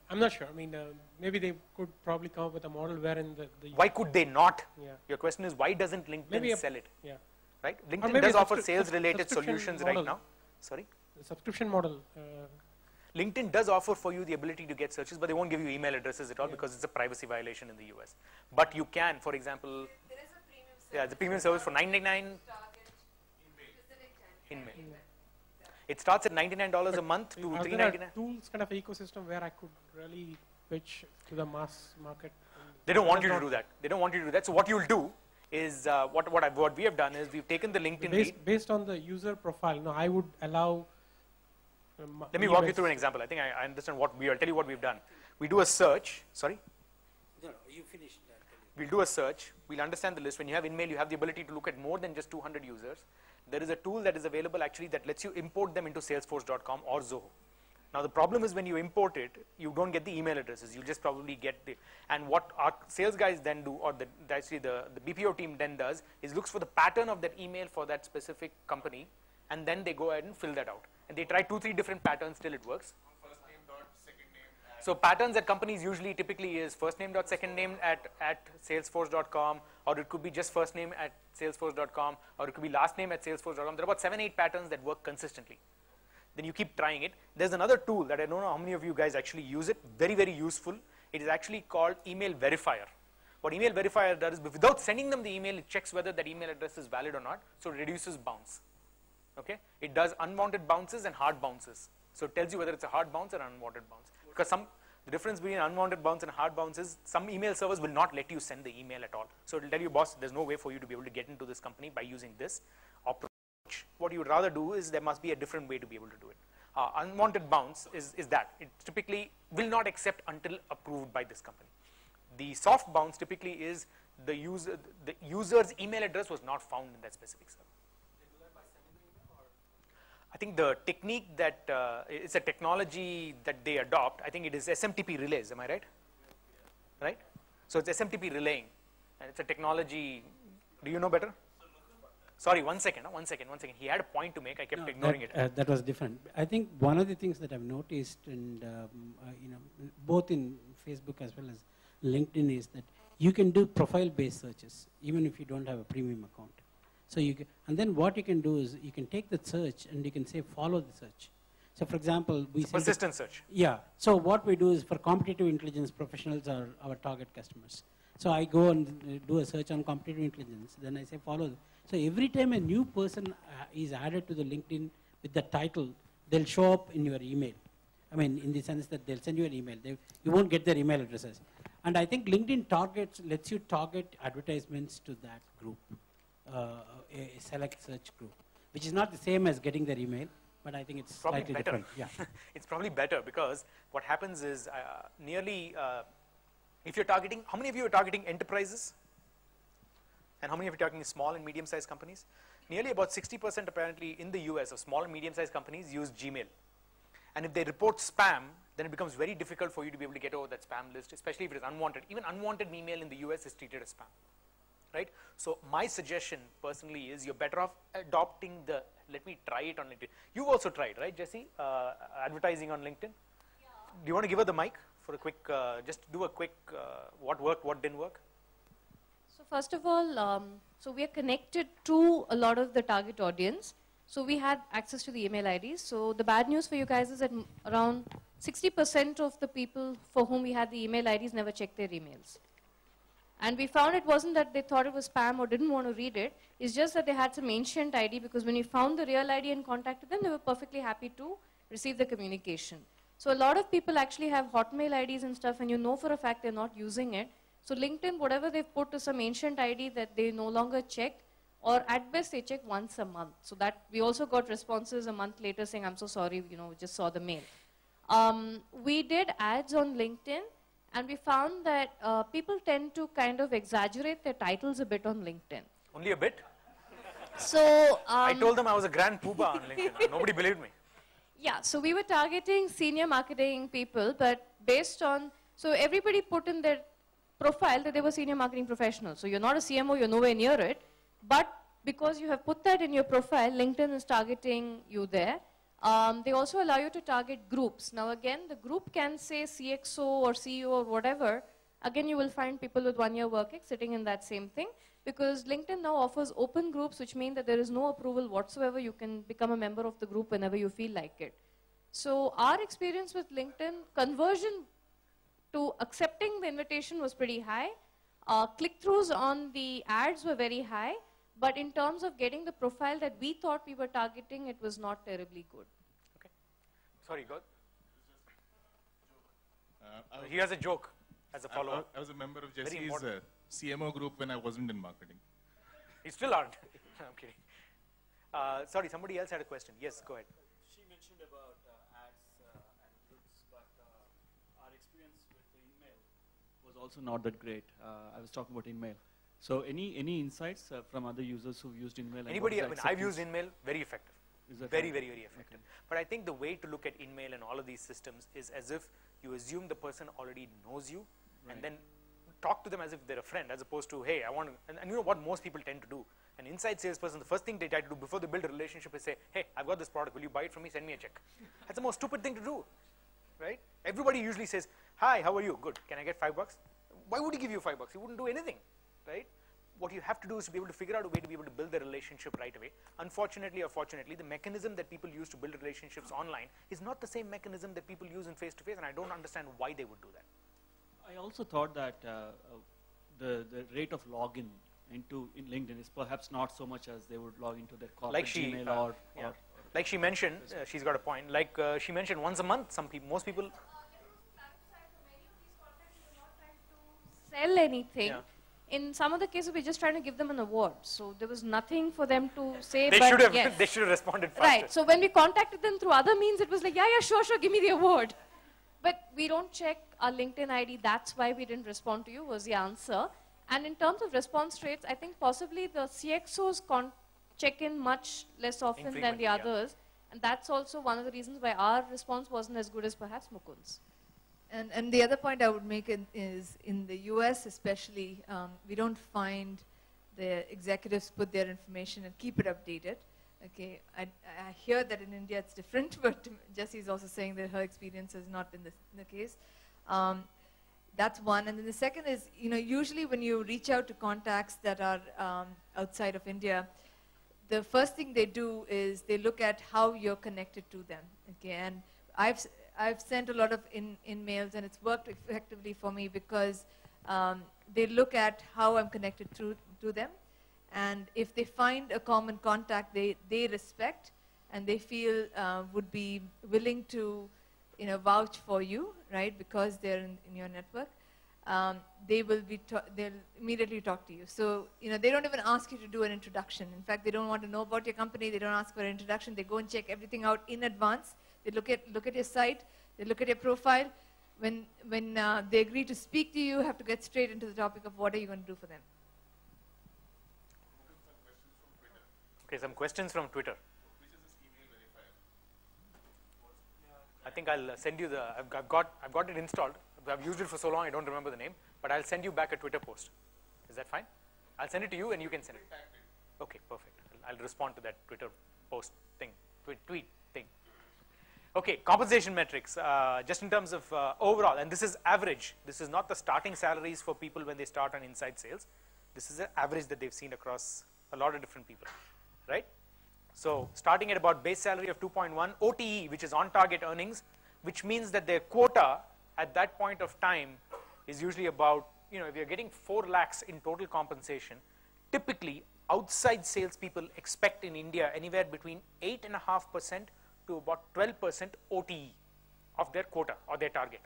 I'm not sure. I mean, maybe they could probably come up with a model wherein the why could they not? Yeah. Your question is, why doesn't LinkedIn sell it? Yeah. Right? LinkedIn does offer sales-related solutions model. right now. Sorry? The subscription model. LinkedIn does offer for you the ability to get searches, but they won't give you email addresses at all because it's a privacy violation in the US. But you can, for example, There is a premium service. yeah, the premium service for $9.99 in May. It starts at $99 a month to Are there $3.99. tools kind of ecosystem where I could really pitch to the mass market? They don't want you to do that. They don't want you to do that. So what you'll do is what we have done is we've taken the LinkedIn lead. Based on the user profile, I would allow. Let me walk you through an example. I think I understand what I'll tell you what we've done. We do a search. Sorry? No, you finished that. We'll do a search. We'll understand the list. When you have InMail, you have the ability to look at more than just 200 users. There is a tool that is available actually that lets you import them into Salesforce.com or Zoho. Now the problem is when you import it, you don't get the email addresses. You just probably get and what our sales guys then do, or actually the BPO team then does, is looks for the pattern of that email for that specific company, and then they go ahead and fill that out. And they try 2-3 different patterns till it works. First name dot second name. So patterns at companies usually typically is first name dot second name at Salesforce.com, or it could be just first name at Salesforce.com, or it could be last name at Salesforce.com. There are about 7-8 patterns that work consistently. Then you keep trying it. There's another tool that I don't know how many of you guys actually use it. Very, very useful. It is actually called Email Verifier. What Email Verifier does is without sending them the email, it checks whether that email address is valid or not. So it reduces bounce. Okay? It does unwanted bounces and hard bounces. So it tells you whether it's a hard bounce or an unwanted bounce. Because the difference between unwanted bounce and hard bounce is some email servers will not let you send the email at all. So it will tell you, boss, there's no way for you to be able to get into this company by using this approach. What you would rather do is there must be a different way to be able to do it. Unwanted bounce is that. It typically will not accept until approved by this company. The soft bounce typically is the user's email address was not found in that specific server. I think the technique that it's a technology that they adopt. I think it is SMTP relays. Am I right? Right. So it's SMTP relaying, and it's a technology. Do you know better? Sorry, one second. He had a point to make. I kept ignoring it. That was different. I think one of the things that I've noticed, and both in Facebook as well as LinkedIn, is that you can do profile-based searches, even if you don't have a premium account. So you can, and then what you can do is you can take the search and you can say follow the search. So for example, we persistent search. Yeah. So what we do is for competitive intelligence professionals are our target customers. So I go and do a search on competitive intelligence. Then I say follow. So every time a new person is added to the LinkedIn with the title, they'll show up in your email. I mean, in the sense that they'll send you an email. You won't get their email addresses. And I think LinkedIn lets you target advertisements to that group, a select search group, which is not the same as getting their email, but I think it's probably slightly better. different. Yeah. It's probably better because what happens is if you're targeting, how many of you are targeting enterprises? And how many of you are targeting small and medium-sized companies? Nearly about 60% apparently in the US of small and medium-sized companies use Gmail. And if they report spam, then it becomes very difficult for you to be able to get over that spam list, especially if it is unwanted. Even unwanted email in the US is treated as spam, right? So my suggestion personally is you're better off adopting the, let me try it on LinkedIn. You've also tried, right, Jesse? Advertising on LinkedIn? Yeah. Do you want to give her the mic for a quick, just do a quick, what worked, what didn't work? So first of all, so we are connected to a lot of the target audience. So we had access to the email IDs. So the bad news for you guys is that around 60% of the people for whom we had the email IDs never checked their emails. And we found it wasn't that they thought it was spam or didn't want to read it. It's just that they had some ancient ID, because when we found the real ID and contacted them, they were perfectly happy to receive the communication. So a lot of people actually have Hotmail IDs and stuff, and you know for a fact they're not using it. So LinkedIn, whatever they've put is some ancient ID that they no longer check, or at best they check once a month. So that we also got responses a month later saying, I'm so sorry, we just saw the mail. We did ads on LinkedIn, and we found that people tend to kind of exaggerate their titles a bit on LinkedIn. Only a bit? So I told them I was a grand poobah on LinkedIn. Nobody believed me. Yeah, so we were targeting senior marketing people, but based on, so everybody put in their profile that they were senior marketing professionals. So you're not a CMO, you're nowhere near it, but because you have put that in your profile, LinkedIn is targeting you there. They also allow you to target groups. Now again, the group can say CXO or CEO or whatever. Again, you will find people with 1 year work sitting in that same thing, because LinkedIn now offers open groups, which mean that there is no approval whatsoever. You can become a member of the group whenever you feel like it. So our experience with LinkedIn, conversion to accepting the invitation was pretty high. Click-throughs on the ads were very high. But in terms of getting the profile that we thought we were targeting, it was not terribly good. Okay. Sorry, go ahead. He has a joke as a follow-up. I was a member of Jesse's CMO group when I wasn't in marketing. You still aren't. I'm kidding. Sorry, somebody else had a question. Yes, go ahead. She mentioned about ads and groups, but our experience with the email was also not that great. I was talking about email. So any insights from other users who've used InMail? Anybody? I mean, I've used InMail, very effective. Is that very, very, very effective. Okay. But I think the way to look at InMail and all of these systems is as if you assume the person already knows you, right, and then talk to them as if they're a friend, as opposed to, hey, I want to, and you know what most people tend to do? An inside salesperson, the first thing they try to do before they build a relationship is say, hey, I've got this product, will you buy it from me? Send me a check. That's the most stupid thing to do, right? Everybody usually says, hi, how are you? Good. Can I get $5? Why would he give you $5? He wouldn't do anything, right? What you have to do is to be able to figure out a way to be able to build the relationship right away. Unfortunately or fortunately, the mechanism that people use to build relationships online is not the same mechanism that people use in face-to-face, and I don't understand why they would do that. I also thought that the rate of login in LinkedIn is perhaps not so much as they would log into their corporate Gmail or like she mentioned, she's got a point. Like she mentioned, once a month, most people sell anything. Yeah. In some of the cases, we're just trying to give them an award. So there was nothing for them to say. They should have. Yes. They should have responded faster. Right. So when we contacted them through other means, it was like, yeah, sure, give me the award. But we don't check our LinkedIn ID. That's why we didn't respond to you, was the answer. And in terms of response rates, I think possibly the CXOs check in much less often than the others. Yeah. And that's also one of the reasons why our response wasn't as good as perhaps Mukund's. And the other point I would make is in the US especially, we don't find the executives put their information and keep it updated. Okay, I hear that in India it's different, but Jessie is also saying that her experience has not been the case. That's one. And then the second is, usually when you reach out to contacts that are outside of India, the first thing they do is they look at how you're connected to them. Okay, and I've sent a lot of in-mails, and it's worked effectively for me because they look at how I'm connected to them, and if they find a common contact they respect and they feel would be willing to vouch for you, right, because they're in your network, they'll immediately talk to you. So they don't even ask you to do an introduction. In fact, they don't want to know about your company. They don't ask for an introduction. They go and check everything out in advance. They look at your site. They look at your profile. When they agree to speak to you, have to get straight into the topic of what are you going to do for them. Okay, some questions from Twitter. I think I'll send you the. I've got it installed. I've used it for so long I don't remember the name, but I'll send you back a Twitter post. Is that fine? I'll send it to you and you can send it. Okay, perfect. I'll respond to that Twitter post thing, tweet thing. Okay, compensation metrics. Just in terms of overall, and this is average. This is not the starting salaries for people when they start on inside sales. This is the average that they've seen across a lot of different people, right? So starting at about base salary of 2.1, OTE, which is on target earnings, which means that their quota at that point of time is usually about, if you're getting 4 lakhs in total compensation, typically outside salespeople expect in India anywhere between 8.5% to about 12% OTE of their quota or their target.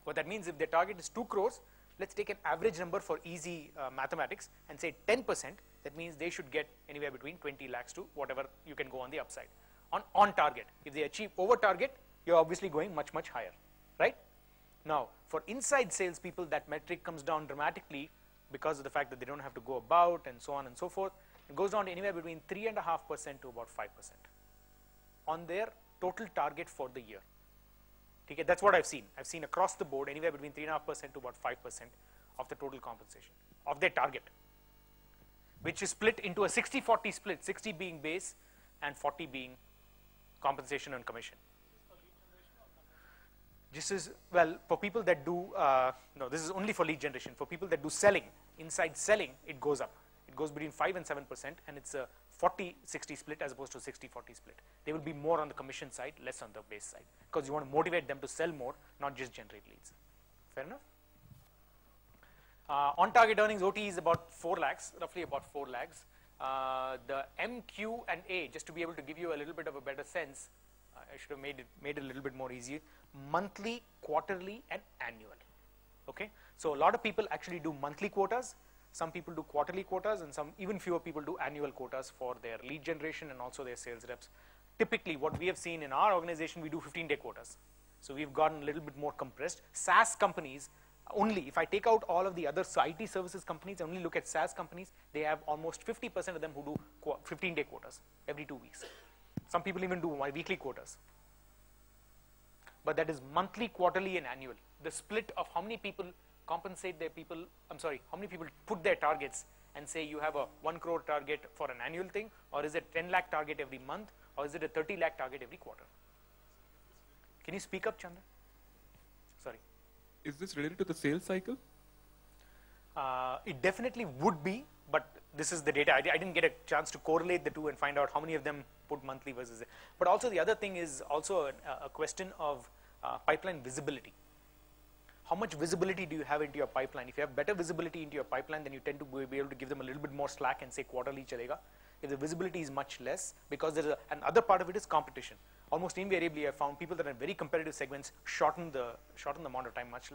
What that means, if their target is 2 crores, let's take an average number for easy mathematics and say 10%, that means they should get anywhere between 20 lakhs to whatever you can go on the upside. On target. If they achieve over target, you're obviously going much, much higher, right? Now, for inside salespeople, that metric comes down dramatically because of the fact that they don't have to go about and so on and so forth. It goes down to anywhere between 3.5% to about 5% on their total target for the year. Okay, that's what I've seen. I've seen across the board anywhere between 3.5% to about 5% of the total compensation of their target, which is split into a 60-40 split, 60 being base and 40 being compensation and commission. This is, well, for people that do, no, this is only for lead generation. For people that do selling, inside selling, it goes up. It goes between 5 and 7%, and it's a 40-60 split as opposed to 60-40 split. They will be more on the commission side, less on the base side, because you want to motivate them to sell more, not just generate leads. Fair enough? On target earnings, OT is about 4 lakhs, roughly about 4 lakhs. The M, Q, and A, just to be able to give you a little bit of a better sense, I should have made it a little bit more easy. Monthly, quarterly, and annual. Okay, so a lot of people actually do monthly quotas. Some people do quarterly quotas, and some even fewer people do annual quotas for their lead generation and also their sales reps. Typically, what we have seen in our organization, we do 15-day quotas. So we've gotten a little bit more compressed. SaaS companies only, if I take out all of the other IT services companies, I only look at SaaS companies, they have almost 50% of them who do 15-day quotas every 2 weeks. Some people even do weekly quotas. But that is monthly, quarterly, and annual. The split of how many people compensate their people, how many people put their targets and say you have a 1 crore target for an annual thing, or is it 10 lakh target every month, or is it a 30 lakh target every quarter? Can you speak up, Chandra? Sorry. Is this related to the sales cycle? It definitely would be, but this is the data. I didn't get a chance to correlate the two and find out how many of them put monthly versus. But also the other thing is also a question of pipeline visibility. How much visibility do you have into your pipeline? If you have better visibility into your pipeline, then you tend to be able to give them a little bit more slack and say quarterly chalega. If the visibility is much less, because there's another part of it is competition. Almost invariably, I found people that are in very competitive segments shorten the amount of time much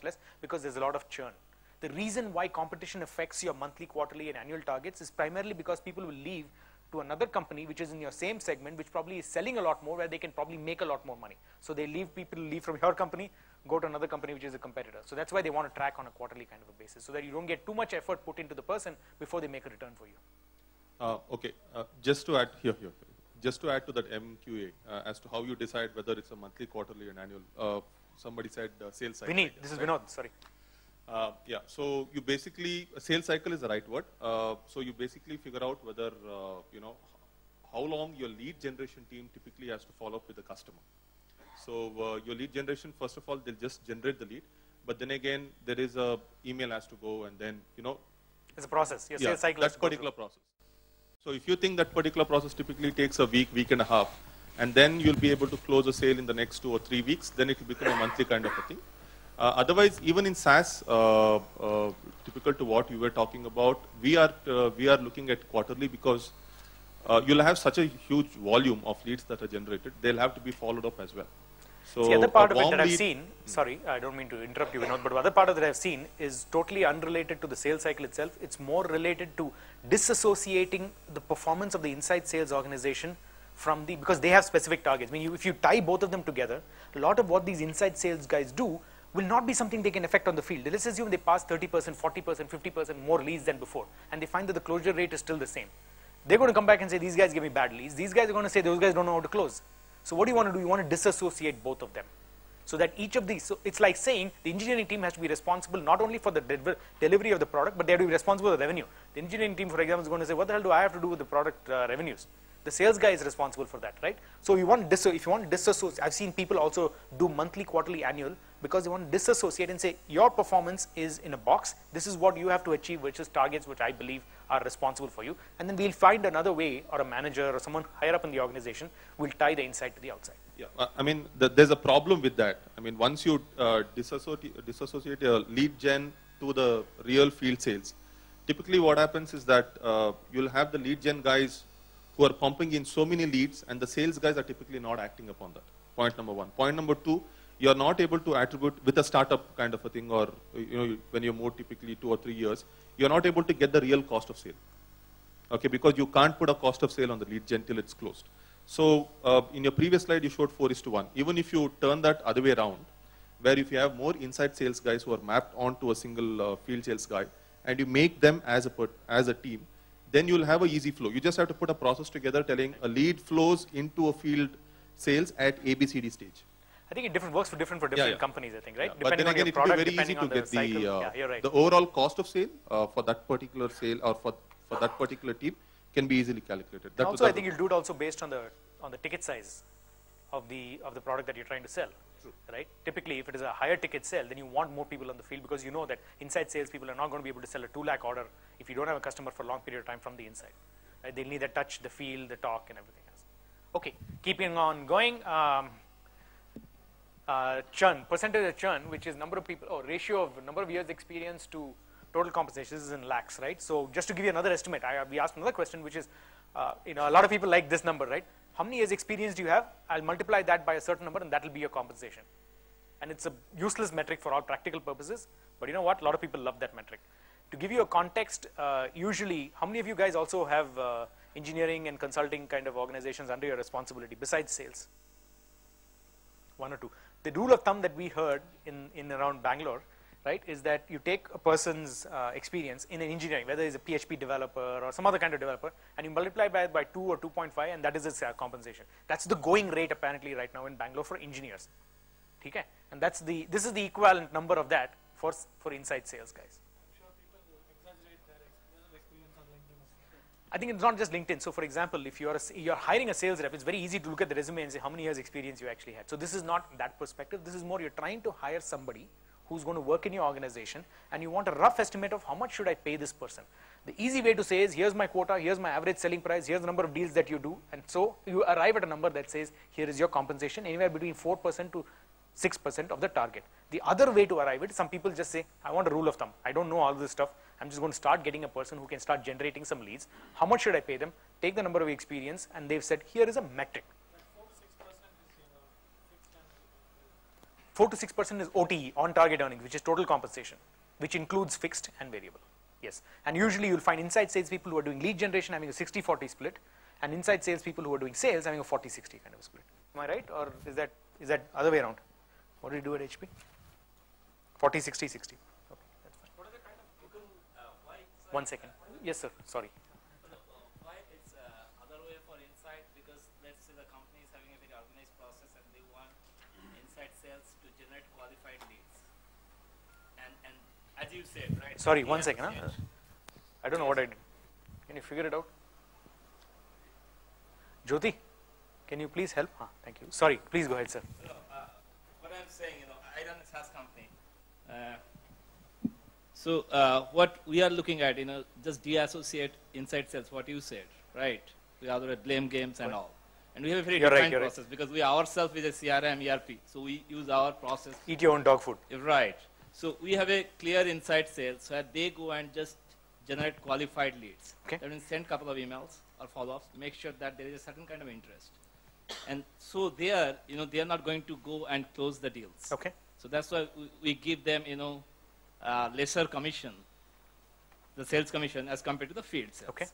less because there's a lot of churn. The reason why competition affects your monthly, quarterly, and annual targets is primarily because people will leave to another company which is in your same segment, which probably is selling a lot more, where they can probably make a lot more money. So people leave from your company, go to another company which is a competitor. So that's why they want to track on a quarterly kind of a basis, so that you don't get too much effort put into the person before they make a return for you. Okay, just to add just to add to that MQA, as to how you decide whether it's a monthly, quarterly, and annual. Somebody said sales cycle. Vinod, this is Vinod, sorry. Yeah, so you basically, sales cycle is the right word. So you basically figure out whether, how long your lead generation team typically has to follow up with the customer. So your lead generation, first of all, they'll just generate the lead. but then again, there is a email has to go, and then, you know. It's a process. Your sales cycle that particular process. So if you think that particular process typically takes a week, week and a half, and then you'll be able to close a sale in the next 2 or 3 weeks, then it will become a monthly kind of a thing. Otherwise, even in SaaS, typical to what you were talking about, we are looking at quarterly because you'll have such a huge volume of leads that are generated. They'll have to be followed up as well. So the other part of it that I've seen, sorry, I don't mean to interrupt you, Vinod, but the other part of it that I've seen is totally unrelated to the sales cycle itself. It's more related to disassociating the performance of the inside sales organization from the, because they have specific targets. I mean, if you tie both of them together, a lot of what these inside sales guys do will not be something they can affect on the field. Let's assume they pass 30%, 40%, 50% more leads than before, and they find that the closure rate is still the same. They're going to come back and say, these guys give me bad leads. These guys are going to say, those guys don't know how to close. So what do you want to do? You want to disassociate both of them. So that each of these, so it's like saying the engineering team has to be responsible not only for the delivery of the product, but they have to be responsible for the revenue. The engineering team, for example, is going to say, what the hell do I have to do with the product revenues? The sales guy is responsible for that, right? So if you want to disassociate, I've seen people also do monthly, quarterly, annual, because they want to disassociate and say, your performance is in a box. This is what you have to achieve, which is targets which I believe are responsible for you. And then we'll find another way, or a manager or someone higher up in the organization will tie the inside to the outside. Yeah, I mean, there's a problem with that. I mean, once you disassociate a lead gen to the real field sales, typically what happens is that you'll have the lead gen guys who are pumping in so many leads, and the sales guys are typically not acting upon that. Point number one. Point number two, you're not able to attribute with a startup kind of a thing, or when you're more typically 2 or 3 years, you're not able to get the real cost of sale. Okay, because you can't put a cost of sale on the lead gen till it's closed. So in your previous slide, you showed 4:1. Even if you turn that other way around, where if you have more inside sales guys who are mapped onto a single field sales guy, and you make them as a team, then you'll have an easy flow. You just have to put a process together telling a lead flows into a field sales at ABCD stage. I think it works for different companies, I think, right? But then again, it will be very easy to get the overall cost of sale for that particular sale or for that particular team can be easily calculated. That also, I think you'll do it also based on the ticket size of the product that you're trying to sell. True. Right? Typically, if it is a higher ticket sale, then you want more people on the field because you know that inside sales people are not going to be able to sell a 2 lakh order if you don't have a customer for a long period of time from the inside. Right? They'll need the touch, the feel, the talk, and everything else. Okay, keeping on going. Churn, percentage of churn, which is number of people, or ratio of number of years experience to total compensation. This is in lakhs, right? So just to give you another estimate, we asked another question, which is, a lot of people like this number, right? How many years experience do you have? I'll multiply that by a certain number, and that will be your compensation. And it's a useless metric for all practical purposes, but you know what? A lot of people love that metric. To give you a context, usually, how many of you guys also have engineering and consulting kind of organizations under your responsibility besides sales? 1 or 2. The rule of thumb that we heard in around Bangalore, right, is that you take a person's experience in an engineering, whether he's a PHP developer or some other kind of developer, and you multiply by 2 or 2.5, and that is his compensation. That's the going rate apparently right now in Bangalore for engineers. Okay? And this is the equivalent number of that for inside sales guys. I'm sure people exaggerate their experience on LinkedIn. I think it's not just LinkedIn. So for example, if you're hiring a sales rep, it's very easy to look at the resume and say how many years experience you actually had. So this is not that perspective. This is more you're trying to hire somebody who's going to work in your organization, and you want a rough estimate of how much should I pay this person. The easy way to say is, here's my quota, here's my average selling price, here's the number of deals that you do, and so you arrive at a number that says, here is your compensation, anywhere between 4% to 6% of the target. The other way to arrive at it, some people just say, I want a rule of thumb. I don't know all this stuff. I'm just going to start getting a person who can start generating some leads. How much should I pay them? Take the number of experience, and they've said, here is a metric. 4 to 6% is OTE, on target earnings, which is total compensation, which includes fixed and variable. Yes. And usually you'll find inside sales people who are doing lead generation having a 60-40 split, and inside sales people who are doing sales having a 40-60 kind of a split. Am I right? Or is that other way around? What do you do at HP? 40, 60, 60. Okay, that's fine. What are the kind of 1 second. Yes, sir. Sorry. Why it's other way for inside? Because let's say the company is having a very organized process and they want inside sales to generate qualified leads. And as you said, right? Sorry, 1 second. I don't know what I did. Can you figure it out? Jyoti, can you please help? Thank you. Sorry, please go ahead, sir. What I'm saying, I run a SaaS company. So what we are looking at, just de-associate inside sales, what you said, right? We other blame games and all. And we have a very defined process because we ourselves with a CRM, ERP. So we use our process. Eat your own dog food. Right. So we have a clear inside sales where they go and just generate qualified leads. Okay. That means send a couple of emails or follow-ups, make sure that there is a certain kind of interest. And so they are not going to go and close the deals. Okay. So that's why we give them, lesser commission, the sales commission as compared to the field sales. Okay.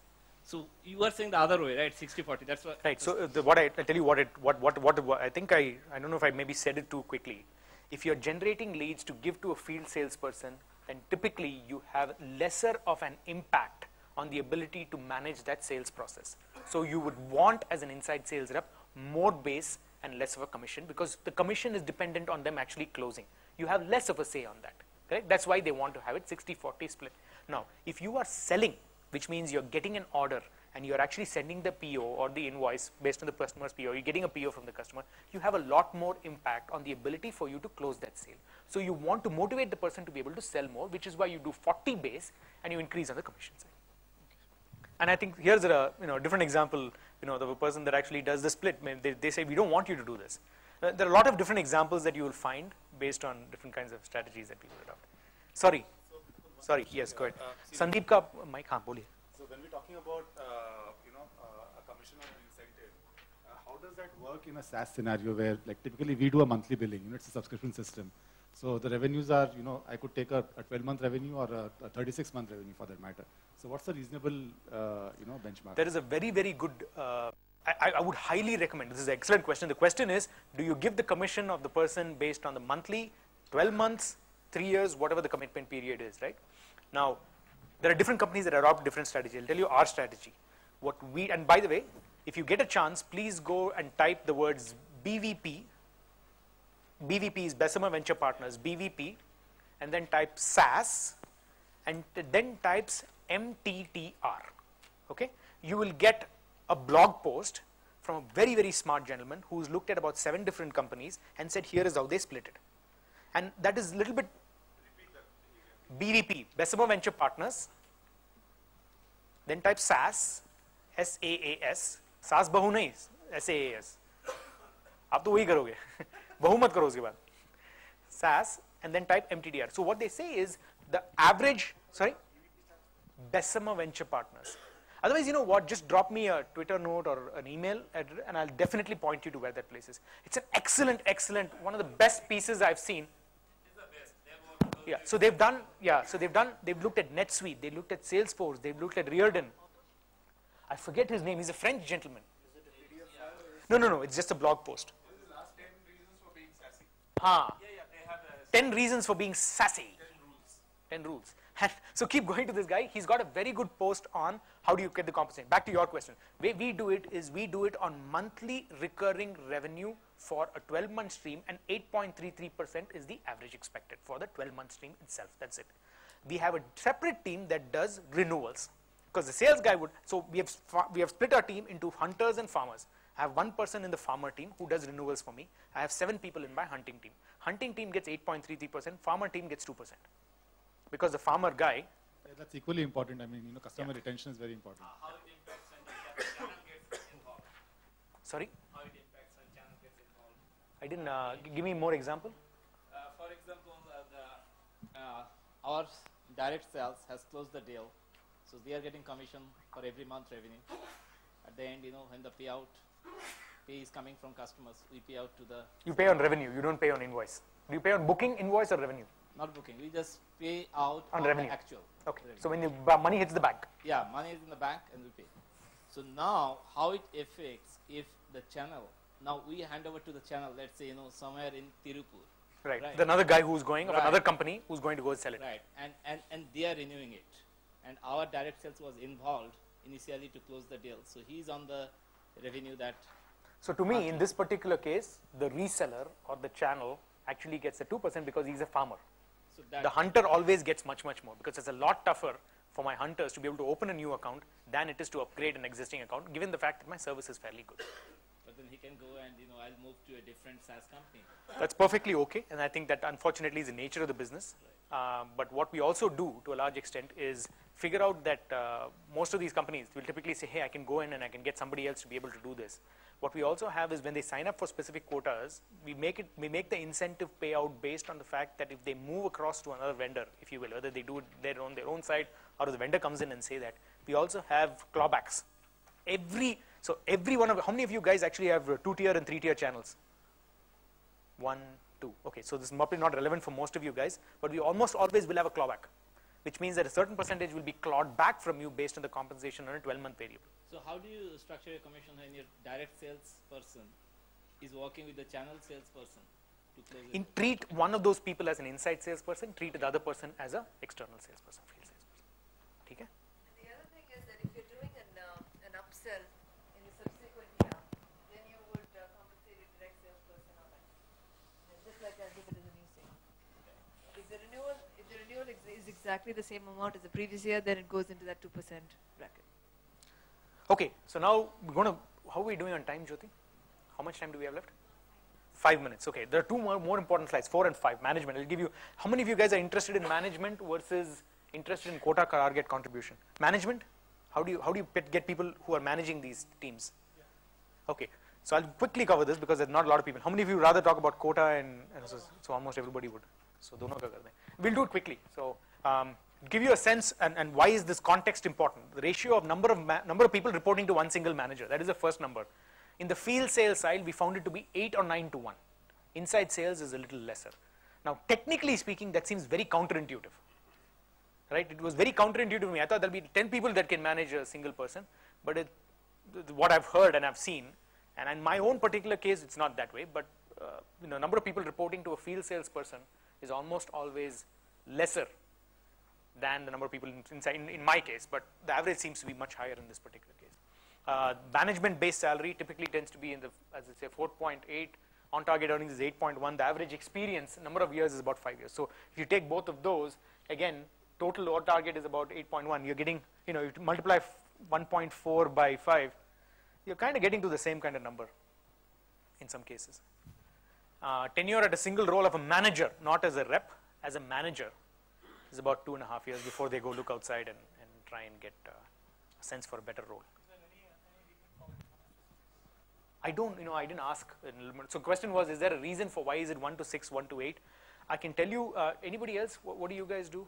So you are saying the other way, right? 60-40. That's what. Right. So what I tell you what I think I don't know if I maybe said it too quickly. If you're generating leads to give to a field salesperson, then typically you have lesser of an impact on the ability to manage that sales process. So you would want, as an inside sales rep, more base and less of a commission, because the commission is dependent on them actually closing. You have less of a say on that. Correct? That's why they want to have it 60-40 split. Now, if you are selling, which means you're getting an order and you're actually sending the PO or the invoice based on the customer's PO, you're getting a PO from the customer, you have a lot more impact on the ability for you to close that sale. So you want to motivate the person to be able to sell more, which is why you do 40 base and you increase on the commission side. And I think here's a different example, of a person that actually does the split. They say, we don't want you to do this. There are a lot of different examples that you will find based on different kinds of strategies that people adopt. Sorry, yes, go ahead. Sandeep ka mic, haan, boliye. So when we're talking about, a commission or an incentive, how does that work in a SaaS scenario where, like, typically we do a monthly billing, it's a subscription system. So the revenues are, I could take a 12-month revenue or a 36-month revenue for that matter. So what's the reasonable, benchmark? There is a very, very good, I would highly recommend, this is an excellent question. The question is, do you give the commission of the person based on the monthly, 12 months, 3 years, whatever the commitment period is, right? Now, there are different companies that adopt different strategies. I'll tell you our strategy. And by the way, if you get a chance, please go and type the words BVP. BVP is Bessemer Venture Partners, BVP, and then type SaaS, and then types MTTR, okay? You will get a blog post from a very, very smart gentleman who's looked at about 7 different companies and said, here is how they split it. And that is a little bit BVP, Bessemer Venture Partners, then type SaaS, SaaS, SaaS bahu nahi, SaaS. आप तो वही करोगे बहु मत करो उसके बाद SaaS and then type MTTR. So what they say is the average, Bessemer Venture Partners. Otherwise, you know what, just drop me a Twitter note or an email and I'll definitely point you to where that place is. It's an excellent, one of the best pieces I've seen. Yeah, so they've looked at NetSuite, they looked at Salesforce, they've looked at Reardon. I forget his name, he's a French gentleman. No, it's just a blog post. This is the last 10 reasons for being sassy. 10 reasons for being sassy. 10 rules. And so keep going to this guy. He's got a very good post on how do you get the compensation. Back to your question. The way we do it is we do it on monthly recurring revenue for a 12-month stream, and 8.33% is the average expected for the 12-month stream itself. That's it. We have a separate team that does renewals, because the sales guy would, so we have split our team into hunters and farmers. I have 1 person in the farmer team who does renewals for me. I have 7 people in my hunting team. Hunting team gets 8.33%, farmer team gets 2%. Because the farmer guy... Yeah, that's equally important. I mean, customer retention is very important. How it impacts when the channel gets involved. Sorry? How it impacts when channel gets involved. I didn't... give me more example. For example, our direct sales has closed the deal. So they are getting commission for every month revenue. At the end, when the pay is coming from customers, we pay out to the... You pay on revenue, you don't pay on invoice. Do you pay on booking, invoice, or revenue? Not booking, we just pay out on revenue. The actual. Okay, revenue. So when the money hits the bank. Yeah, money is in the bank and we pay. So now, how it affects if the channel, now we hand over to the channel, let's say, somewhere in Tirupur. Right. Another guy who's going, of another company who's going to go sell it. Right, and they are renewing it. And our direct sales was involved initially to close the deal. So he's on the revenue that... So to me, in this particular case, the reseller or the channel actually gets the 2% because he's a farmer. So the hunter always gets much, much more, because it's a lot tougher for my hunters to be able to open a new account than it is to upgrade an existing account, given the fact that my service is fairly good. But then he can go and, I'll move to a different SaaS company. That's perfectly okay, and I think that unfortunately is the nature of the business. But what we also do to a large extent is figure out that most of these companies will typically say, hey, I can go in and I can get somebody else to be able to do this. What we also have is when they sign up for specific quotas, we make the incentive payout based on the fact that if they move across to another vendor, if you will, whether they do it on their own side or the vendor comes in and say that, we also have clawbacks. So every one of, how many of you guys actually have 2-tier and 3-tier channels? 1, 2. Okay, so this is probably not relevant for most of you guys, but we almost always will have a clawback, which means that a certain percentage will be clawed back from you based on the compensation on a 12-month variable. So how do you structure your commission when your direct salesperson is working with the channel salesperson to close it? Treat one of those people as an inside salesperson, treat the other person as an external salesperson, field salesperson. Okay? The other thing is that if you're doing an upsell in the subsequent year, then you would compensate your direct salesperson on that. Just like as if it is a new sale. If the renewal is exactly the same amount as the previous year, then it goes into that 2% bracket. Okay, so now we're going to, how are we doing on time, Jyoti? How much time do we have left? 5 minutes. Okay, there are two more important slides, 4 and 5. Management. I'll give you, how many of you guys are interested in management versus interested in quota target contribution? Management? How do you get people who are managing these teams? Okay, so I'll quickly cover this because there's not a lot of people. How many of you rather talk about quota and so almost everybody would. So we'll do it quickly. So give you a sense and why is this context important? The ratio of number of people reporting to one single manager. That is the first number. In the field sales side, we found it to be 8 or 9 to 1. Inside sales is a little lesser. Now, technically speaking, that seems very counterintuitive, right? It was very counterintuitive to me. I thought there'll be 10 people that can manage a single person, but what I've heard and I've seen, and in my own particular case, it's not that way. But number of people reporting to a field salesperson is almost always lesser than the number of people in my case, but the average seems to be much higher in this particular case. Management-based salary typically tends to be in the, as I say, 4.8. On-target earnings is 8.1. The average experience, number of years is about 5 years. So if you take both of those, again, total on-target is about 8.1. You're getting, you multiply 1.4 by 5, you're kind of getting to the same kind of number in some cases. Tenure at a single role of a manager, not as a rep, as a manager, is about 2.5 years before they go look outside and try and get a sense for a better role. I didn't ask. So the question was, is there a reason for why is it 1 to 6, 1 to 8? I can tell you, anybody else, what do you guys do?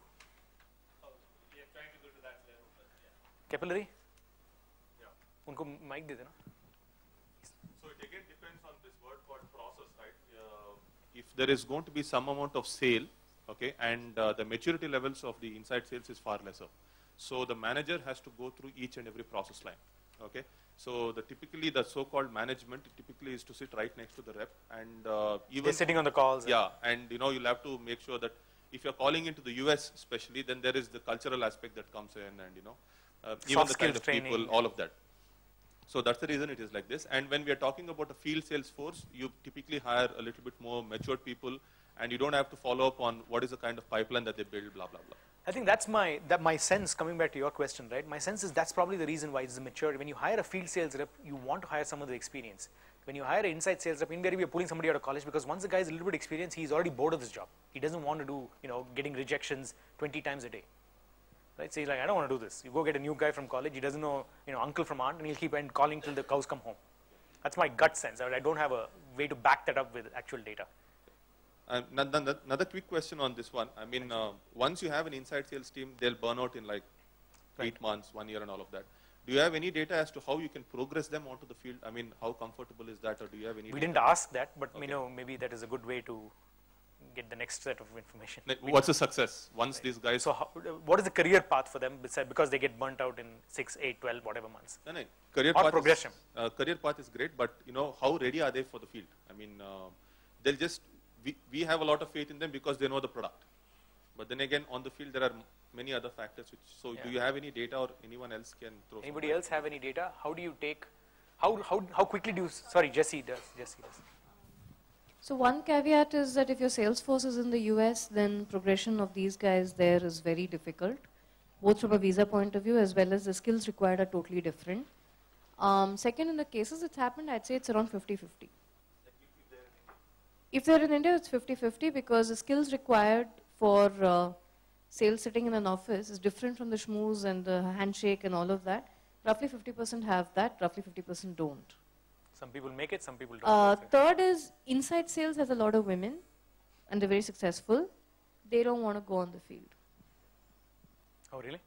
We are trying to go to that level, but yeah. Capillary? Yeah. Unko mic de dena. So it again depends on this word called process, right? If there is going to be some amount of sale, okay, and the maturity levels of the inside sales is far lesser. So the manager has to go through each and every process line, okay? So typically the so-called management typically is to sit right next to the rep and even they're sitting on the calls. Yeah, and you'll have to make sure that if you're calling into the US especially, then there is the cultural aspect that comes in and even the kind of training, people, all of that. So that's the reason it is like this. And when we are talking about a field sales force, you typically hire a little bit more matured people and you don't have to follow up on what is the kind of pipeline that they build, blah, blah, blah. I think that's my sense, coming back to your question, right? My sense is that's probably the reason why it's the maturity. When you hire a field sales rep, you want to hire some of the experience. When you hire an inside sales rep, invariably you're pulling somebody out of college because once the guy is a little bit experienced, he's already bored of this job. He doesn't want to do, getting rejections 20 times a day. Right? So he's like, I don't want to do this. You go get a new guy from college, he doesn't know, uncle from aunt, and he'll keep calling till the cows come home. That's my gut sense. I don't have a way to back that up with actual data. Another quick question on this one. I mean, once you have an inside sales team, they'll burn out in like 8 months, 1 year and all of that. Do you have any data as to how you can progress them onto the field? I mean, how comfortable is that, or do you have any We data? didn't ask that, but maybe that is a good way to get the next set of information. What's the success once these guys... So what is the career path for them because they get burnt out in 6, 8, 12, whatever months? No, career or path progression. Career path is great, but how ready are they for the field? I mean, they'll just... We have a lot of faith in them because they know the product. But then again, on the field, there are many other factors. Do you have any data, or anyone else can throw? Anybody else have any data? How do you take? How quickly do you? Sorry, Jesse does. So one caveat is that if your sales force is in the US, then progression of these guys there is very difficult, both from a visa point of view as well as the skills required are totally different. Second, in the cases it's happened, I'd say it's around 50-50. If they're in India, it's 50-50 because the skills required for sales sitting in an office is different from the schmooze and the handshake and all of that. Roughly 50% have that, roughly 50% don't. Some people make it, some people don't. Third is inside sales has a lot of women and they're very successful. They don't want to go on the field. Oh, really?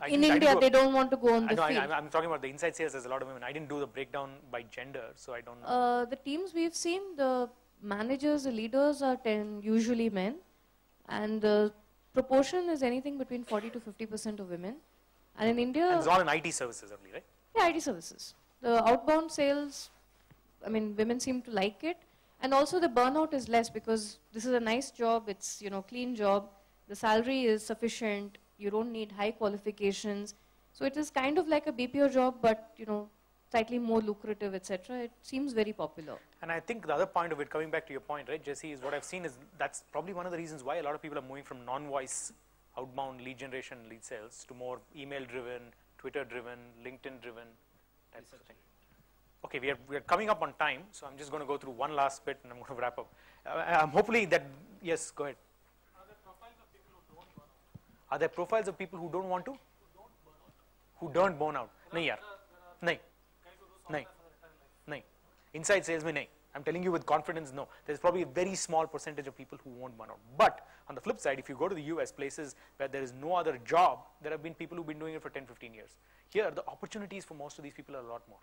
In India, they don't want to go on the field. I'm talking about the inside sales. There's a lot of women. I didn't do the breakdown by gender, so I don't know. The teams we've seen, the managers, the leaders are usually men, and the proportion is anything between 40 to 50% of women. And in India, and it's all in IT services only, right? Yeah, IT services. The outbound sales, I mean, women seem to like it, and also the burnout is less because this is a nice job. It's clean job. The salary is sufficient. You don't need high qualifications. So it is kind of like a BPO job, but slightly more lucrative, etc. It seems very popular. And I think the other point of it, coming back to your point, right, Jesse, is what I've seen is that's probably one of the reasons why a lot of people are moving from non-voice outbound lead generation, lead sales to more email-driven, Twitter-driven, LinkedIn-driven types of thing. Okay, we are coming up on time, so I'm just going to go through one last bit and I'm going to wrap up. Hopefully that, yes, go ahead. Are there profiles of people who don't want to? Who don't burn out? Nahi yaar. Nahi. Nahi. Nahi. Inside sales mein nahi. I'm telling you with confidence, no. There's probably a very small percentage of people who won't burn out. But on the flip side, if you go to the US, places where there is no other job, there have been people who've been doing it for 10, 15 years. Here, the opportunities for most of these people are a lot more.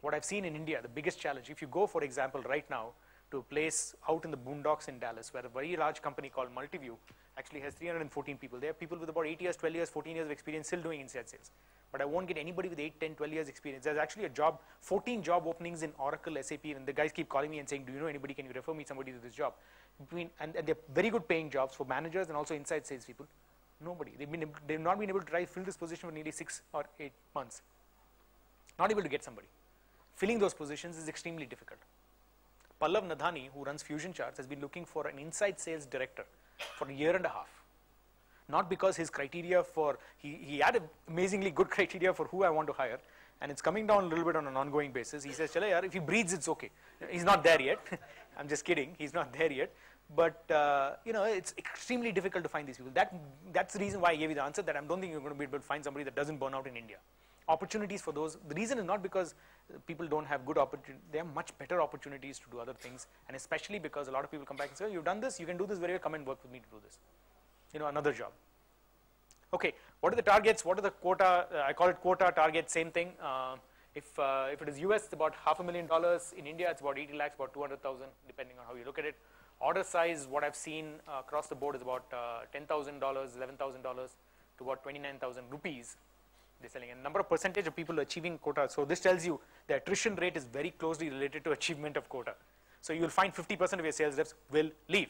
What I've seen in India, the biggest challenge, if you go, for example, right now, to a place out in the boondocks in Dallas, where a very large company called Multiview actually has 314 people. They have people with about 8 years, 12 years, 14 years of experience still doing inside sales. But I won't get anybody with 8, 10, 12 years experience. There's actually a job, 14 job openings in Oracle, SAP, and the guys keep calling me and saying, do you know anybody, can you refer me somebody to this job? And they're very good paying jobs for managers and also inside sales people. Nobody. They've not been able to try fill this position for nearly 6 or 8 months. Not able to get somebody. Filling those positions is extremely difficult. Pallav Nadhani, who runs Fusion Charts, has been looking for an inside sales director for a year and a half. Not because his criteria for, he had amazingly good criteria for who I want to hire, and it's coming down a little bit on an ongoing basis. He says, Chala yaar, if he breathes, it's okay. He's not there yet. I'm just kidding. He's not there yet. But, it's extremely difficult to find these people. That's the reason why I gave you the answer, that I don't think you're going to be able to find somebody that doesn't burn out in India. Opportunities for those, the reason is not because people don't have good opportunities, they have much better opportunities to do other things, and especially because a lot of people come back and say, oh, you've done this, you can do this very well, come and work with me to do this. Another job. Okay, what are the targets, what are the quota, I call it quota, target, same thing. If it is US, it's about $500,000, in India it's about 80 lakhs, about 200,000, depending on how you look at it. Order size, what I've seen across the board is about $10,000, $11,000 to about 29,000 rupees. They're selling, and number of percentage of people achieving quota. So this tells you the attrition rate is very closely related to achievement of quota. So you will find 50% of your sales reps will leave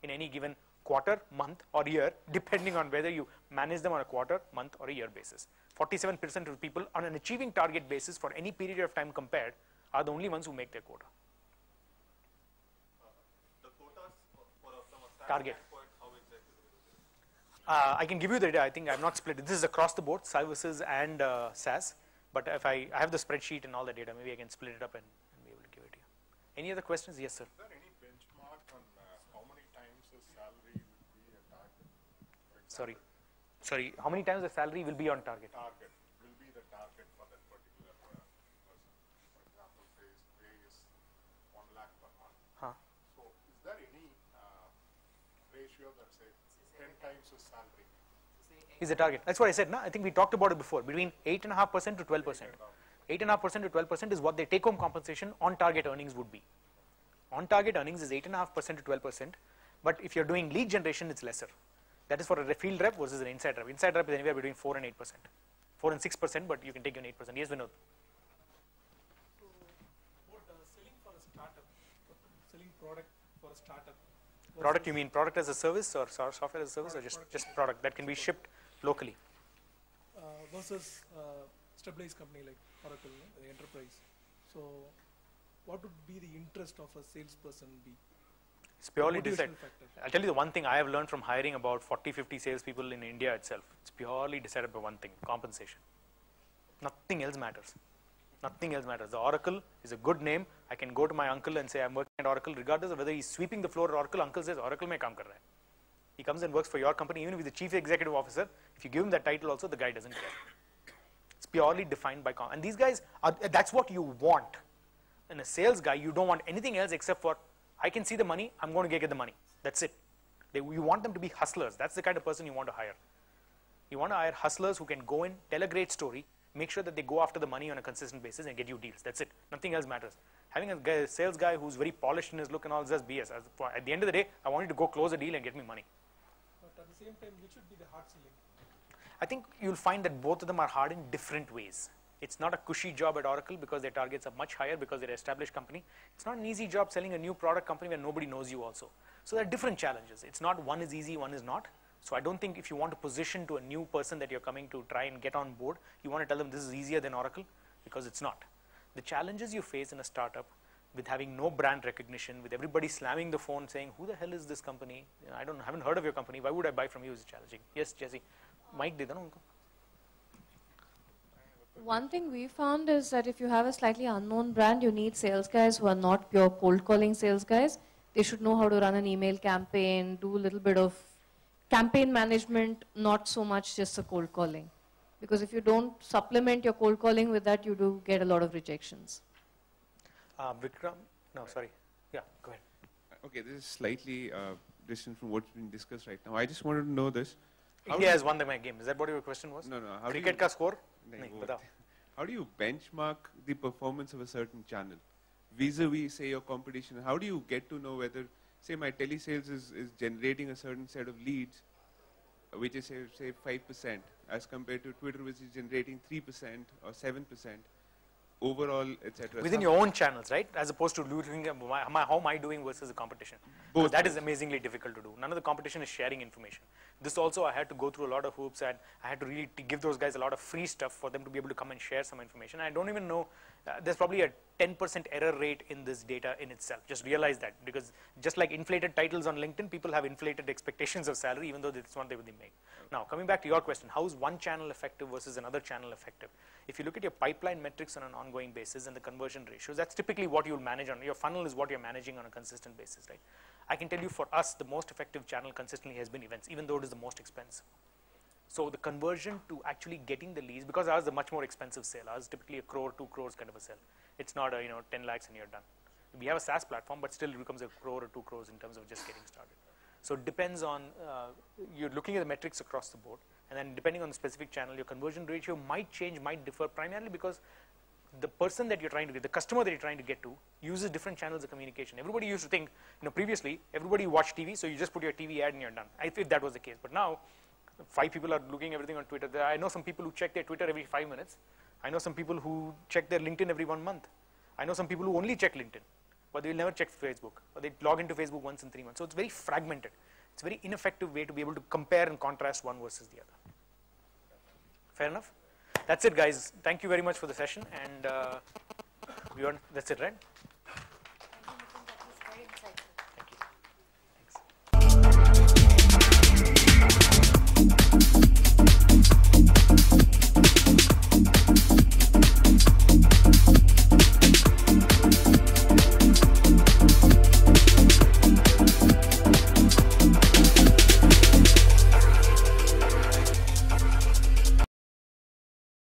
in any given quarter, month or year, depending on whether you manage them on a quarter, month or a year basis. 47% of people on an achieving target basis for any period of time compared are the only ones who make their quota. The quotas from a target. Standpoint, how exactly? I can give you the data. I think I've not split it. This is across the board, services and SaaS. But if I have the spreadsheet and all the data, maybe I can split it up and be able to give it to you. Any other questions? Yes, sir. Is there any benchmark on how many times the salary will be a target? Sorry. How many times the salary will be on target? Target will be the target for that particular person. For example, say his pay is 1 lakh per month. Huh. So is there any ratio that say 10 times his salary? Is the target. That's what I said. No? I think we talked about it before. Between 8.5% to 12%. 8.5% to 12% is what their take-home compensation on target earnings would be. On target earnings is 8.5% to 12%. But if you're doing lead generation, it's lesser. That is for a field rep versus an inside rep. Inside rep is anywhere between 4 and 8%. 4 and 6%, but you can take an 8%. Yes, Vinod. So, what selling for a startup, selling product for a startup. Product, you mean product as a service or software as a service, or just product that can be shipped locally? Versus stabilized company like Oracle, the enterprise. So, what would be the interest of a salesperson be? It's purely decided. I'll tell you the one thing I have learned from hiring about 40, 50 salespeople in India itself. It's purely decided by one thing, compensation. Nothing else matters. Nothing else matters. The Oracle is a good name. I can go to my uncle and say I'm working at Oracle, regardless of whether he's sweeping the floor at Oracle. Uncle says Oracle mein kaam kar raha hai. He comes and works for your company, even if he's the chief executive officer. If you give him that title also, the guy doesn't care. It's purely defined by and these guys that's what you want. In a sales guy, you don't want anything else except for I can see the money, I'm going to get the money. That's it. You want them to be hustlers. That's the kind of person you want to hire. You want to hire hustlers who can go in, tell a great story, make sure that they go after the money on a consistent basis and get you deals. That's it. Nothing else matters. Having a sales guy who's very polished in his look and all is just BS. At the end of the day, I want you to go close a deal and get me money. But at the same time, which should be the hard selling? I think you'll find that both of them are hard in different ways. It's not a cushy job at Oracle because their targets are much higher because they're an established company. It's not an easy job selling a new product company where nobody knows you also. So there are different challenges. It's not one is easy, one is not. So I don't think if you want to position to a new person that you're coming to try and get on board, you want to tell them this is easier than Oracle, because it's not. The challenges you face in a startup with having no brand recognition, with everybody slamming the phone saying, who the hell is this company? I haven't heard of your company. Why would I buy from you is challenging. Yes, Jesse. Mike did that. One thing we found is that if you have a slightly unknown brand, you need sales guys who are not pure cold calling sales guys. They should know how to run an email campaign, do a little bit of campaign management, not so much just a cold calling. Because if you don't supplement your cold calling with that, you do get a lot of rejections. Vikram? No, sorry. Yeah, go ahead. Okay, this is slightly distant from what's being discussed right now. I just wanted to know this. India has won the game. Is that what your question was? No. Cricket ka score? How do you benchmark the performance of a certain channel vis-a-vis, say, your competition? How do you get to know whether, say, my telesales is generating a certain set of leads, which is, say 5%, as compared to Twitter, which is generating 3% or 7%, overall, etc. Within your own channels, right? As opposed to looking at how am I doing versus the competition. Both. That is amazingly difficult to do. None of the competition is sharing information. This also, I had to go through a lot of hoops, and I had to really give those guys a lot of free stuff for them to be able to come and share some information. I don't even know, there's probably a 10% error rate in this data in itself. Just realize that, because just like inflated titles on LinkedIn, people have inflated expectations of salary even though that's what they make. Now, coming back to your question, how is one channel effective versus another channel effective? If you look at your pipeline metrics on an ongoing basis and the conversion ratios, that's typically what you'll manage on. Your funnel is what you're managing on a consistent basis, right? I can tell you for us, the most effective channel consistently has been events, even though it is the most expensive. So the conversion to actually getting the leads, because ours is a much more expensive sale. Ours is typically a crore, 2 crores kind of a sale. It's not a 10 lakhs and you're done. We have a SaaS platform, but still it becomes a crore or 2 crores in terms of just getting started. So it depends on, you're looking at the metrics across the board, and then depending on the specific channel, your conversion ratio might change, might differ, primarily because the person that you're trying to get, the customer that you're trying to get to, uses different channels of communication. Everybody used to think, previously, everybody watched TV, so you just put your TV ad and you're done. I think that was the case. But now, 5 people are looking everything on Twitter. I know some people who check their Twitter every 5 minutes. I know some people who check their LinkedIn every 1 month. I know some people who only check LinkedIn, but they will never check Facebook, or they log into Facebook once in 3 months. So it's very fragmented. It's a very ineffective way to be able to compare and contrast one versus the other. Fair enough? That's it, guys. Thank you very much for the session, and that's it, right?